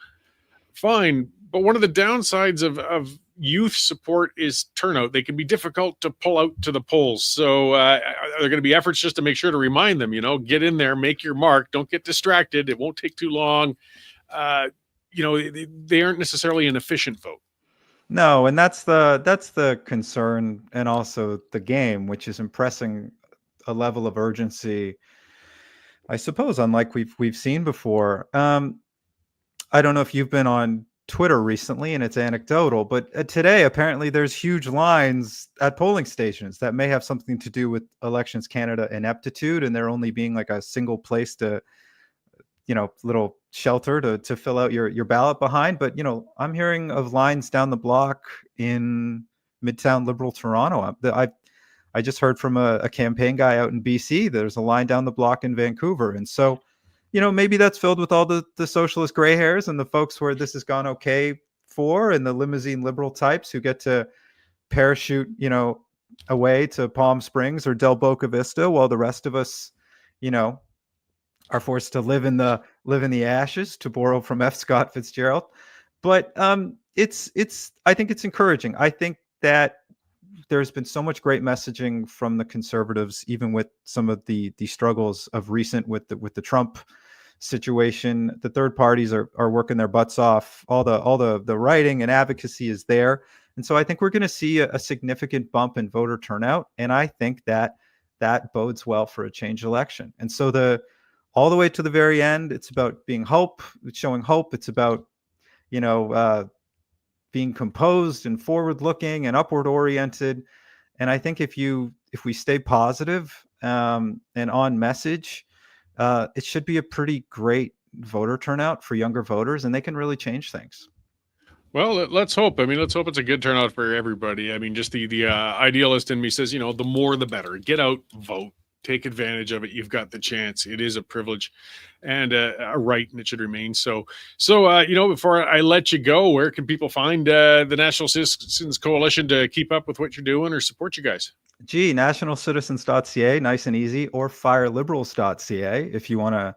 Fine. But one of the downsides of youth support is turnout. They can be difficult to pull out to the polls. So are there going to be efforts just to make sure to remind them, get in there, make your mark, don't get distracted. It won't take too long. They aren't necessarily an efficient vote. No, and that's the concern, and also the game, which is impressing a level of urgency, I suppose, unlike we've seen before. I don't know if you've been on Twitter recently, and it's anecdotal, but today apparently there's huge lines at polling stations that may have something to do with Elections Canada ineptitude, and there only being like a single place to, little shelter to fill out your ballot behind. But I'm hearing of lines down the block in Midtown Liberal Toronto. I just heard from a campaign guy out in BC. There's a line down the block in Vancouver. And so, maybe that's filled with all the socialist gray hairs and the folks where this has gone okay for, and the limousine liberal types who get to parachute, away to Palm Springs or Del Boca Vista, while the rest of us, are forced to live in the ashes, to borrow from F. Scott Fitzgerald. But I think it's encouraging. I think that there's been so much great messaging from the Conservatives, even with some of the struggles of recent with the Trump situation. The third parties are working their butts off. All the writing and advocacy is there. And so I think we're going to see a significant bump in voter turnout. And I think that bodes well for a changed election. And so all the way to the very end, it's about showing hope. It's about, being composed and forward-looking and upward-oriented. And I think if we stay positive and on message, it should be a pretty great voter turnout for younger voters, and they can really change things. Well, let's hope. I mean, let's hope it's a good turnout for everybody. I mean, just the idealist in me says, the more the better. Get out, vote. Take advantage of it. You've got the chance. It is a privilege and a right, and it should remain so. So, before I let you go, where can people find the National Citizens Coalition to keep up with what you're doing or support you guys? nationalcitizens.ca, nice and easy, or fireliberals.ca if you want to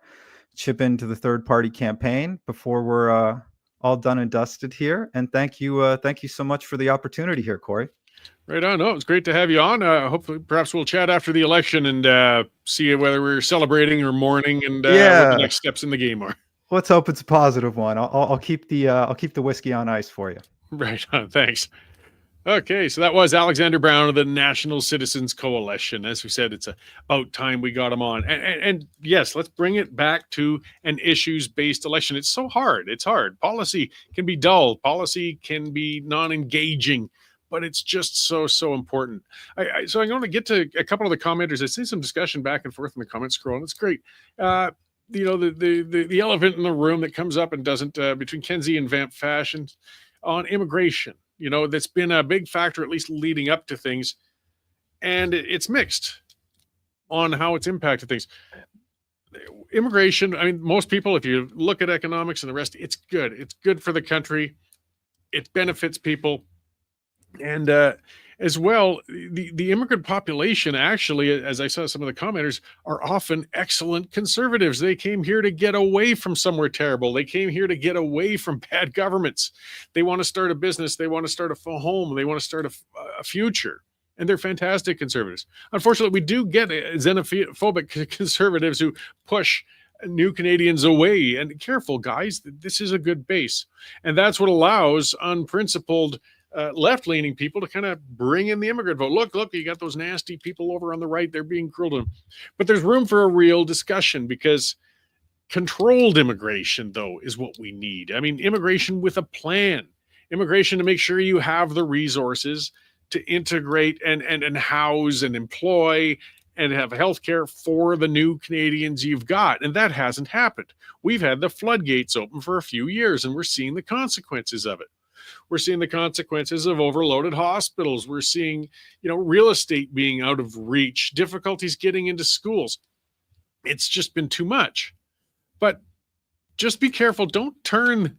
chip into the third party campaign before we're all done and dusted here. And thank you so much for the opportunity here, Cory. Right on. No, it's great to have you on. Hopefully, perhaps we'll chat after the election and see whether we're celebrating or mourning and what the next steps in the game are. Let's hope it's a positive one. I'll keep the whiskey on ice for you. Right on. Thanks. Okay, so that was Alexander Brown of the National Citizens Coalition. As we said, it's about time we got him on. And yes, let's bring it back to an issues-based election. It's so hard. It's hard. Policy can be dull. Policy can be non-engaging. But it's just so important. So I'm going to get to a couple of the commenters. I see some discussion back and forth in the comment scroll, and it's great. The elephant in the room that comes up and doesn't between Kenzie and Vamp Fashion on immigration. That's been a big factor, at least leading up to things, and it's mixed on how it's impacted things. Immigration. I mean, most people, if you look at economics and the rest, it's good. It's good for the country. It benefits people. And as well, the immigrant population, actually, as I saw some of the commenters, are often excellent conservatives. They came here to get away from somewhere terrible. They came here to get away from bad governments. They want to start a business. They want to start a home. They want to start a future. And they're fantastic conservatives. Unfortunately, we do get xenophobic conservatives who push new Canadians away. And careful, guys, this is a good base. And that's what allows unprincipled left-leaning people to kind of bring in the immigrant vote. Look, you got those nasty people over on the right. They're being cruel to them. But there's room for a real discussion, because controlled immigration, though, is what we need. I mean, immigration with a plan. Immigration to make sure you have the resources to integrate and house and employ and have health care for the new Canadians you've got. And that hasn't happened. We've had the floodgates open for a few years, and we're seeing the consequences of it. We're seeing the consequences of overloaded hospitals. We're seeing, real estate being out of reach, difficulties getting into schools. It's just been too much. But just be careful. Don't turn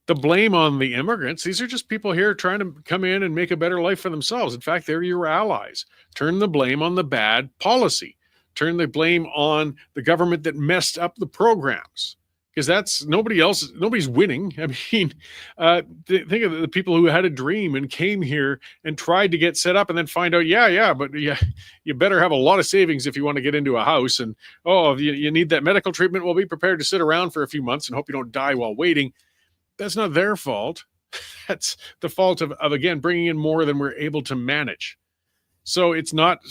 the blame on the immigrants. These are just people here trying to come in and make a better life for themselves. In fact, they're your allies. Turn the blame on the bad policy. Turn the blame on the government that messed up the programs. Because that's nobody's winning. I mean, think of the people who had a dream and came here and tried to get set up and then find out, but you better have a lot of savings if you want to get into a house. And, if you need that medical treatment, well, be prepared to sit around for a few months and hope you don't die while waiting. That's not their fault. That's the fault of again, bringing in more than we're able to manage. So it's not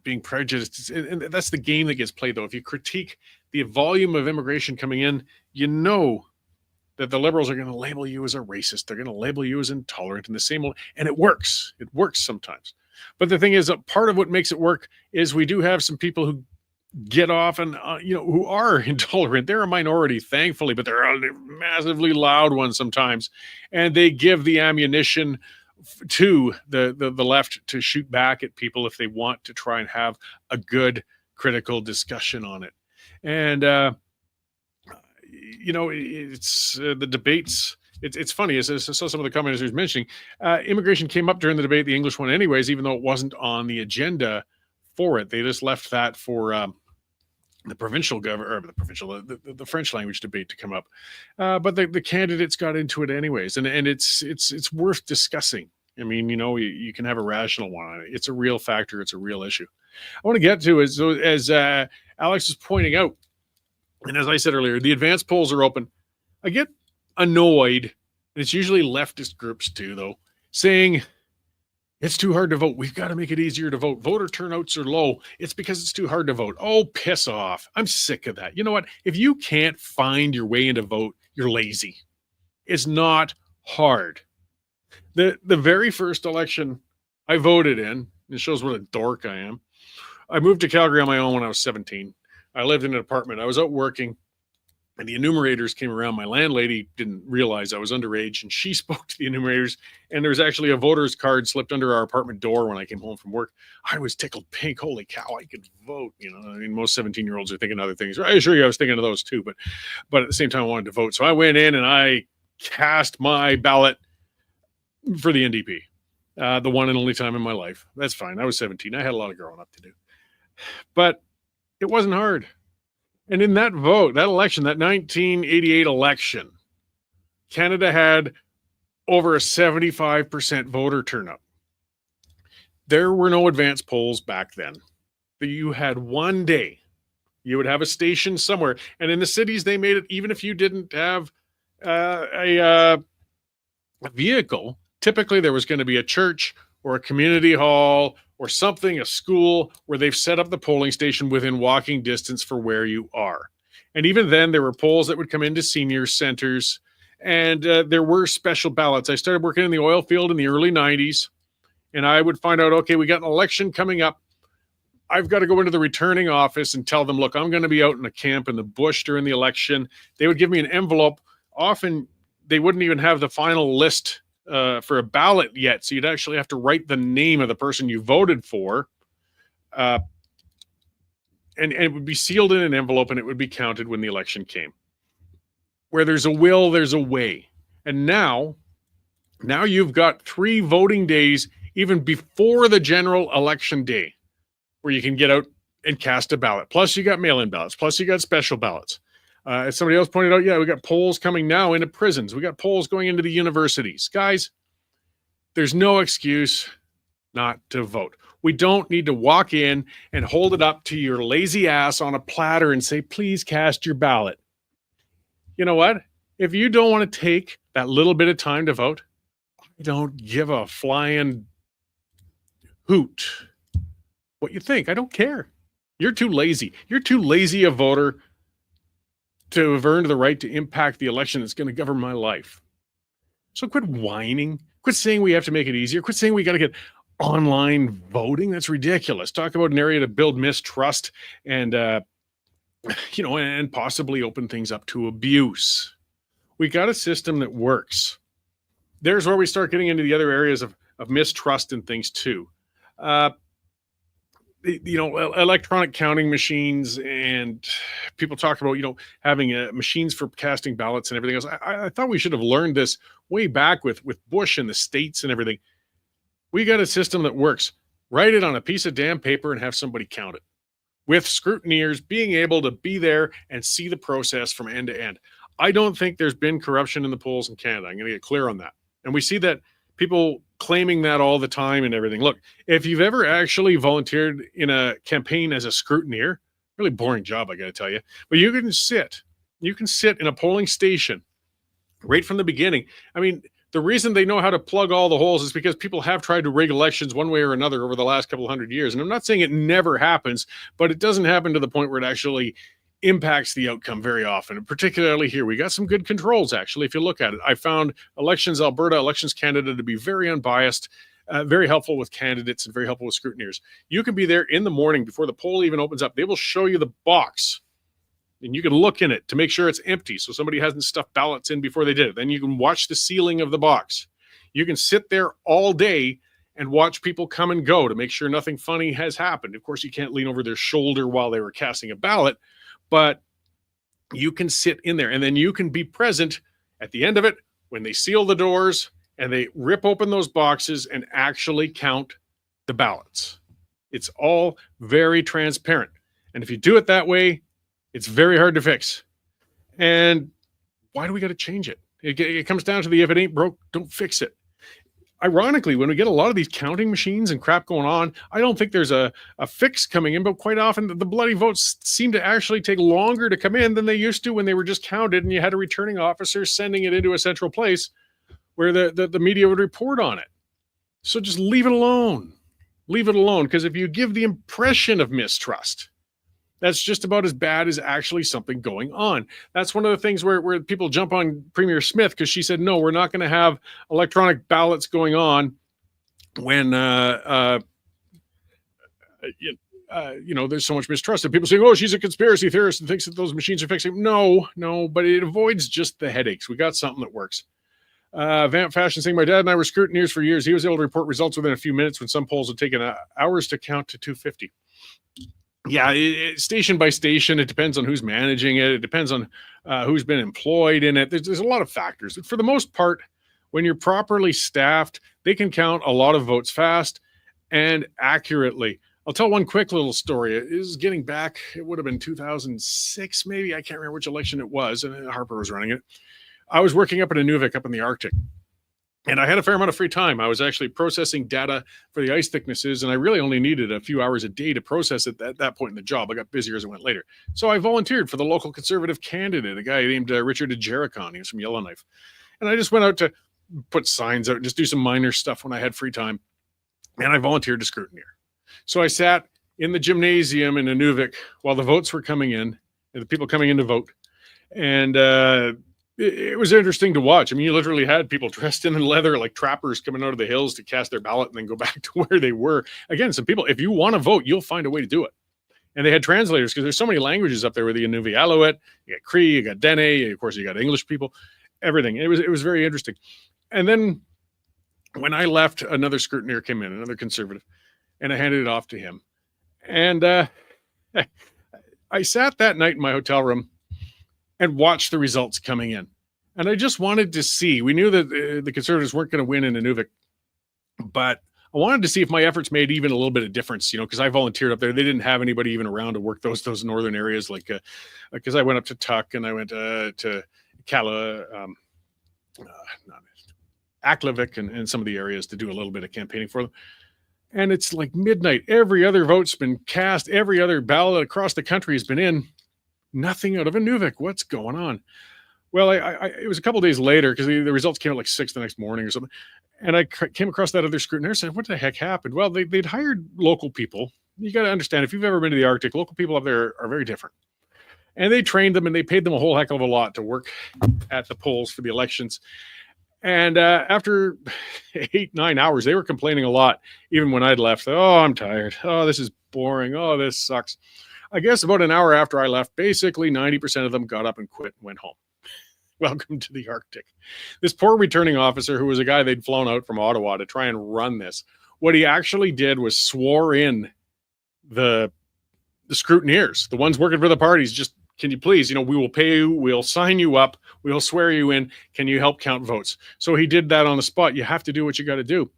being prejudiced. And that's the game that gets played, though. If you critique the volume of immigration coming in, you know that the Liberals are going to label you as a racist. They're going to label you as intolerant, and and it works. It works sometimes. But the thing is, part of what makes it work is we do have some people who get off and, who are intolerant. They're a minority, thankfully, but they're a massively loud one sometimes. And they give the ammunition to the left to shoot back at people if they want to try and have a good critical discussion on it. And, it's the debates. It's funny, as I saw some of the commenters mentioning, immigration came up during the debate, the English one anyways, even though it wasn't on the agenda for it. They just left that for the provincial the French language debate to come up. But the candidates got into it anyways. And it's worth discussing. I mean, you can have a rational one on it. It's a real factor. It's a real issue. I want to get to is, as Alex is pointing out, and as I said earlier, the advanced polls are open. I get annoyed, and it's usually leftist groups too, though, saying it's too hard to vote. We've got to make it easier to vote. Voter turnouts are low. It's because it's too hard to vote. Oh, piss off. I'm sick of that. You know what? If you can't find your way into vote, you're lazy. It's not hard. The very first election I voted in, it shows what a dork I am. I moved to Calgary on my own when I was 17. I lived in an apartment. I was out working, and the enumerators came around. My landlady didn't realize I was underage, and she spoke to the enumerators, and there was actually a voter's card slipped under our apartment door when I came home from work. I was tickled pink. Holy cow, I could vote. I mean, most 17-year-olds are thinking other things. I assure you I was thinking of those too, but at the same time, I wanted to vote. So I went in and I cast my ballot for the NDP, the one and only time in my life. That's fine. I was 17. I had a lot of growing up to do. But it wasn't hard. And in that vote, that election, that 1988 election, Canada had over a 75% voter turnout. There were no advanced polls back then. You had one day. You would have a station somewhere. And in the cities, they made it, even if you didn't have a vehicle, typically there was going to be a church or a community hall or something, a school, where they've set up the polling station within walking distance for where you are. And even then, there were polls that would come into senior centers, and there were special ballots. I started working in the oil field in the early 90s, and I would find out, okay, we got an election coming up. I've got to go into the returning office and tell them, look, I'm going to be out in a camp in the bush during the election. They would give me an envelope. Often, they wouldn't even have the final list for a ballot yet. So you'd actually have to write the name of the person you voted for. And it would be sealed in an envelope, and it would be counted when the election came. Where there's a will, there's a way. And now you've got 3 voting days, even before the general election day, where you can get out and cast a ballot. Plus you got mail-in ballots. Plus you got special ballots. As somebody else pointed out, we got polls coming now into prisons. We got polls going into the universities. Guys, there's no excuse not to vote. We don't need to walk in and hold it up to your lazy ass on a platter and say, please cast your ballot. You know what? If you don't want to take that little bit of time to vote, I don't give a flying hoot what you think. I don't care. You're too lazy. You're too lazy a voter to have earned the right to impact the election that's going to govern my life. So quit whining. Quit saying we have to make it easier. Quit saying we got to get online voting. That's ridiculous. Talk about an area to build mistrust and, and possibly open things up to abuse. We got a system that works. There's where we start getting into the other areas of mistrust and things too. Electronic counting machines, and people talk about, having machines for casting ballots and everything else. I thought we should have learned this way back with Bush and the states and everything. We got a system that works. Write it on a piece of damn paper and have somebody count it, with scrutineers being able to be there and see the process from end to end. I don't think there's been corruption in the polls in Canada. I'm going to get clear on that. And we see that people claiming that all the time and everything. Look, if you've ever actually volunteered in a campaign as a scrutineer, really boring job, I got to tell you, but you can sit in a polling station right from the beginning. I mean, the reason they know how to plug all the holes is because people have tried to rig elections one way or another over the last couple of hundred years. And I'm not saying it never happens, but it doesn't happen to the point where it actually impacts the outcome very often. And particularly here, we got some good controls, actually. If you look at it, I found Elections Alberta, Elections Canada to be very unbiased, very helpful with candidates and very helpful with scrutineers. You can be there in the morning before the poll even opens up. They will show you the box, and you can look in it to make sure it's empty, so somebody hasn't stuffed ballots in before they did it. Then you can watch the sealing of the box. You can sit there all day and watch people come and go to make sure nothing funny has happened. Of course, you can't lean over their shoulder while they were casting a ballot, but you can sit in there, and then you can be present at the end of it when they seal the doors and they rip open those boxes and actually count the ballots. It's all very transparent. And if you do it that way, it's very hard to fix. And why do we got to change it? It comes down to the if it ain't broke, don't fix it. Ironically, when we get a lot of these counting machines and crap going on, I don't think there's a fix coming in, but quite often the bloody votes seem to actually take longer to come in than they used to when they were just counted and you had a returning officer sending it into a central place where the media would report on it. So just leave it alone. Leave it alone, because if you give the impression of mistrust, that's just about as bad as actually something going on. That's one of the things where people jump on Premier Smith because she said, no, we're not going to have electronic ballots going on when, there's so much mistrust. And people saying, oh, she's a conspiracy theorist and thinks that those machines are fixing. No, but it avoids just the headaches. We got something that works. Vamp Fashion saying, my dad and I were scrutineers for years. He was able to report results within a few minutes when some polls had taken hours to count to 250. Yeah, station by station, it depends on who's managing it. It depends on who's been employed in it. There's a lot of factors. But for the most part, when you're properly staffed, they can count a lot of votes fast and accurately. I'll tell one quick little story. It is getting back. It would have been 2006, maybe. I can't remember which election it was, and Harper was running it. I was working up in Inuvik up in the Arctic. And I had a fair amount of free time. I was actually processing data for the ice thicknesses, and I really only needed a few hours a day to process it at that point in the job. I got busier as it went later. So I volunteered for the local conservative candidate, a guy named Richard Jericon. He was from Yellowknife. And I just went out to put signs out and just do some minor stuff when I had free time. And I volunteered to scrutineer. So I sat in the gymnasium in Inuvik while the votes were coming in, and the people coming in to vote. And it was interesting to watch. I mean, you literally had people dressed in leather like trappers coming out of the hills to cast their ballot and then go back to where they were. Again, some people, if you want to vote, you'll find a way to do it. And they had translators because there's so many languages up there with the Inuvialuit, you got Cree, you got Dene, of course, you got English people, everything. It was very interesting. And then when I left, another scrutineer came in, another conservative, and I handed it off to him. And I sat that night in my hotel room and watch the results coming in. And I just wanted to see, we knew that the Conservatives weren't going to win in Inuvik, but I wanted to see if my efforts made even a little bit of difference, because I volunteered up there. They didn't have anybody even around to work those northern areas, because I went up to Tuk and I went to Aklavik and some of the areas to do a little bit of campaigning for them. And it's like midnight. Every other vote's been cast. Every other ballot across the country has been in. Nothing out of Inuvik. What's going on? Well, it was a couple of days later because the results came at like 6 the next morning or something. And I came across that other scrutineer and said, what the heck happened? Well, they'd hired local people. You got to understand, if you've ever been to the Arctic, local people up there are very different. And they trained them and they paid them a whole heck of a lot to work at the polls for the elections. And after 8-9 hours, they were complaining a lot, even when I'd left. Oh, I'm tired. Oh, this is boring. Oh, this sucks. I guess about an hour after I left, basically 90% of them got up and quit and went home. Welcome to the Arctic. This poor returning officer, who was a guy they'd flown out from Ottawa to try and run this, what he actually did was swore in the scrutineers, the ones working for the parties, just, can you please, we will pay you, we'll sign you up, we'll swear you in, can you help count votes? So he did that on the spot. You have to do what you got to do.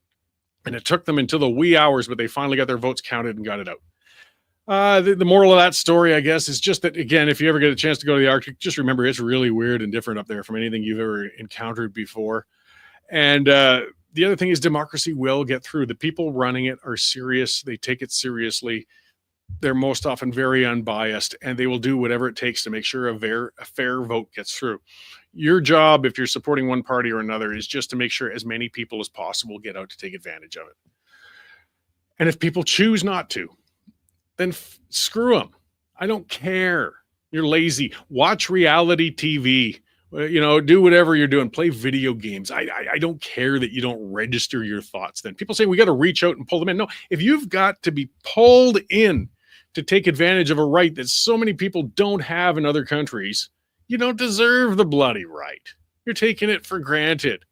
And it took them until the wee hours, but they finally got their votes counted and got it out. The moral of that story, I guess, is just that, again, if you ever get a chance to go to the Arctic, just remember it's really weird and different up there from anything you've ever encountered before. And the other thing is democracy will get through. The people running it are serious. They take it seriously. They're most often very unbiased, and they will do whatever it takes to make sure a fair vote gets through. Your job, if you're supporting one party or another, is just to make sure as many people as possible get out to take advantage of it. And if people choose not to, then screw them. I don't care. You're lazy. Watch reality TV. Do whatever you're doing. Play video games. I don't care that you don't register your thoughts then. People say we got to reach out and pull them in. No, if you've got to be pulled in to take advantage of a right that so many people don't have in other countries, you don't deserve the bloody right. You're taking it for granted.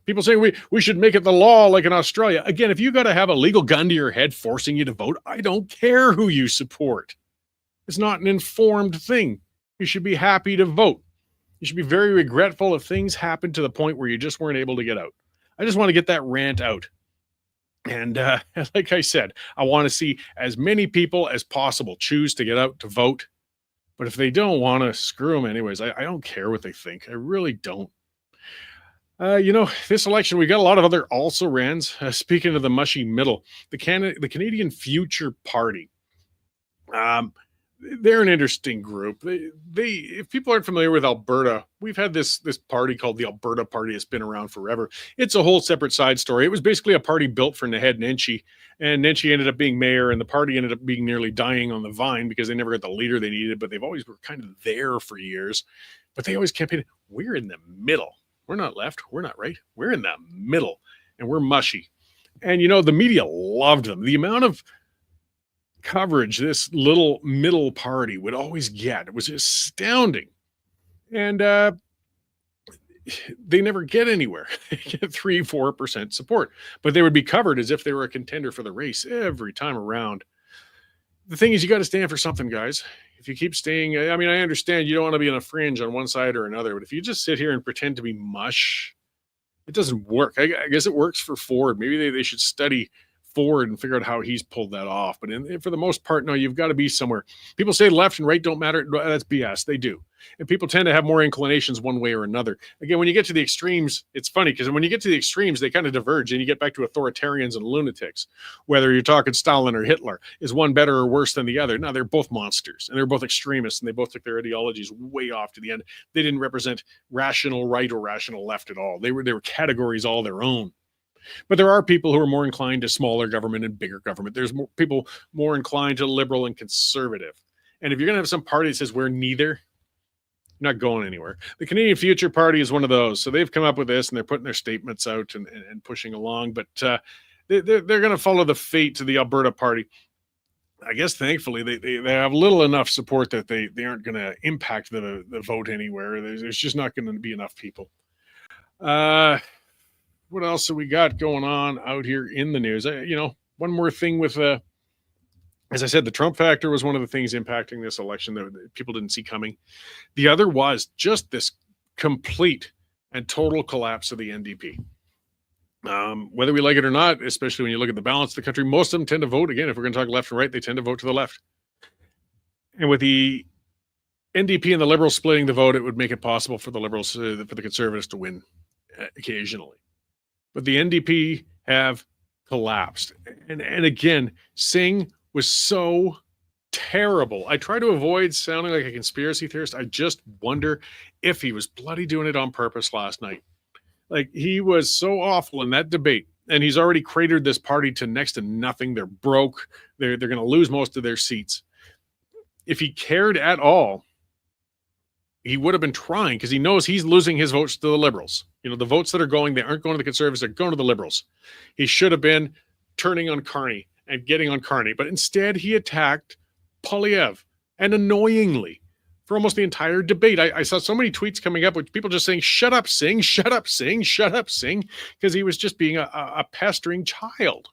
People say we should make it the law like in Australia. Again, if you got to have a legal gun to your head forcing you to vote, I don't care who you support. It's not an informed thing. You should be happy to vote. You should be very regretful if things happen to the point where you just weren't able to get out. I just want to get that rant out. And like I said, I want to see as many people as possible choose to get out to vote. But if they don't want to, screw them anyways. I don't care what they think. I really don't. This election, we got a lot of other also-rans. Speaking of the mushy middle, the Canadian Future Party. They're an interesting group. They if people aren't familiar with Alberta, we've had this party called the Alberta Party. It's been around forever. It's a whole separate side story. It was basically a party built for Naheed Nenshi, and Nenshi ended up being mayor, and the party ended up being nearly dying on the vine because they never got the leader they needed, but they've always were kind of there for years. But they always campaigned, we're in the middle. We're not left. We're not right. We're in the middle, and we're mushy. And, the media loved them. The amount of coverage this little middle party would always get, it was astounding. And they never get anywhere. They get 3-4% support, but they would be covered as if they were a contender for the race every time around. The thing is, you got to stand for something, guys. If you keep staying, I understand you don't want to be on a fringe on one side or another, but if you just sit here and pretend to be mush, it doesn't work. I guess it works for Ford. Maybe they should study Ford and figure out how he's pulled that off. But for the most part, no, you've got to be somewhere. People say left and right don't matter. That's BS. They do. And people tend to have more inclinations one way or another. Again, when you get to the extremes, it's funny because when you get to the extremes, they kind of diverge and you get back to authoritarians and lunatics. Whether you're talking Stalin or Hitler, is one better or worse than the other? No, they're both monsters and they're both extremists and they both took their ideologies way off to the end. They didn't represent rational right or rational left at all. They were categories all their own. But there are people who are more inclined to smaller government and bigger government. There's more people more inclined to liberal and conservative. And if you're going to have some party that says we're neither, you're not going anywhere. The Canadian Future Party is one of those. So they've come up with this and they're putting their statements out and pushing along. But they're going to follow the fate to the Alberta Party. I guess thankfully they have little enough support that they aren't going to impact the vote anywhere. There's just not going to be enough people. What else have we got going on out here in the news? One more thing with, as I said, the Trump factor was one of the things impacting this election that people didn't see coming. The other was just this complete and total collapse of the NDP. Whether we like it or not, especially when you look at the balance of the country, most of them tend to vote. Again, if we're going to talk left and right, they tend to vote to the left. And with the NDP and the Liberals splitting the vote, it would make it possible for the Liberals, for the Conservatives to win occasionally. But the NDP have collapsed. And again, Singh was so terrible. I try to avoid sounding like a conspiracy theorist. I just wonder if he was bloody doing it on purpose last night. Like, he was so awful in that debate. And he's already cratered this party to next to nothing. They're broke. They're going to lose most of their seats. If he cared at all, he would have been trying, because he knows he's losing his votes to the Liberals. The votes that are going, they aren't going to the Conservatives, they're going to the Liberals. He should have been turning on Carney and getting on Carney, but instead he attacked Poilievre, and annoyingly, for almost the entire debate. I saw so many tweets coming up with people just saying, shut up, Singh, shut up, Singh, shut up, Singh, because he was just being a pestering child.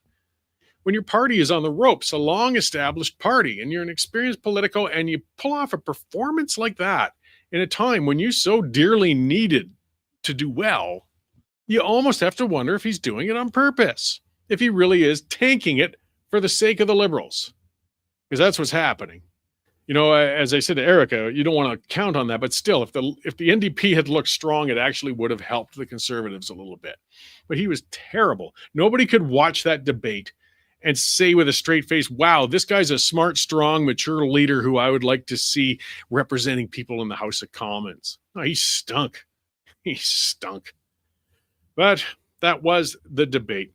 When your party is on the ropes, a long-established party, and you're an experienced politico, and you pull off a performance like that in a time when you so dearly needed to do well, you almost have to wonder if he's doing it on purpose, if he really is tanking it for the sake of the Liberals, because that's what's happening. As I said to Erica, you don't want to count on that, but still, if the NDP had looked strong, it actually would have helped the Conservatives a little bit. But he was terrible. Nobody could watch that debate and say with a straight face, wow, this guy's a smart, strong, mature leader who I would like to see representing people in the House of Commons. No, he stunk. He stunk. But that was the debate.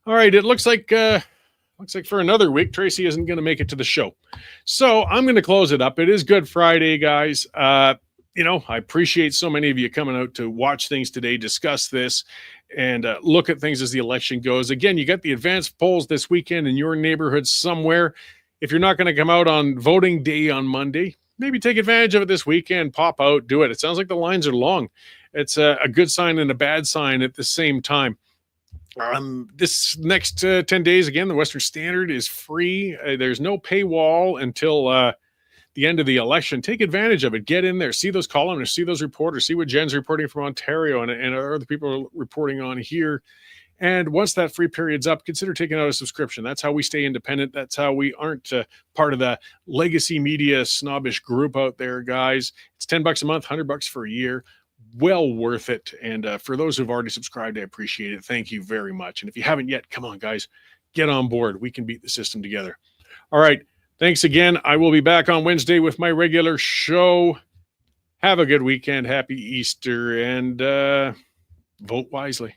All right, it looks like for another week, Tracy isn't going to make it to the show. So I'm going to close it up. It is Good Friday, guys. I appreciate so many of you coming out to watch things today, discuss this, and look at things as the election goes. Again, you got the advanced polls this weekend in your neighborhood somewhere. If you're not going to come out on voting day on Monday, maybe take advantage of it this weekend, pop out, do it. It sounds like the lines are long. It's a good sign and a bad sign at the same time. This next 10 days, again, the Western Standard is free. There's no paywall until the end of the election. Take advantage of it. Get in there. See those columnists, see those reporters, see what Jen's reporting from Ontario and other people are reporting on here. And once that free period's up, consider taking out a subscription. That's how we stay independent. That's how we aren't part of the legacy media snobbish group out there, guys. It's $10 a month, $100 for a year. Well worth it. And for those who've already subscribed, I appreciate it. Thank you very much. And if you haven't yet, come on, guys, get on board. We can beat the system together. All right. Thanks again. I will be back on Wednesday with my regular show. Have a good weekend. Happy Easter, and vote wisely.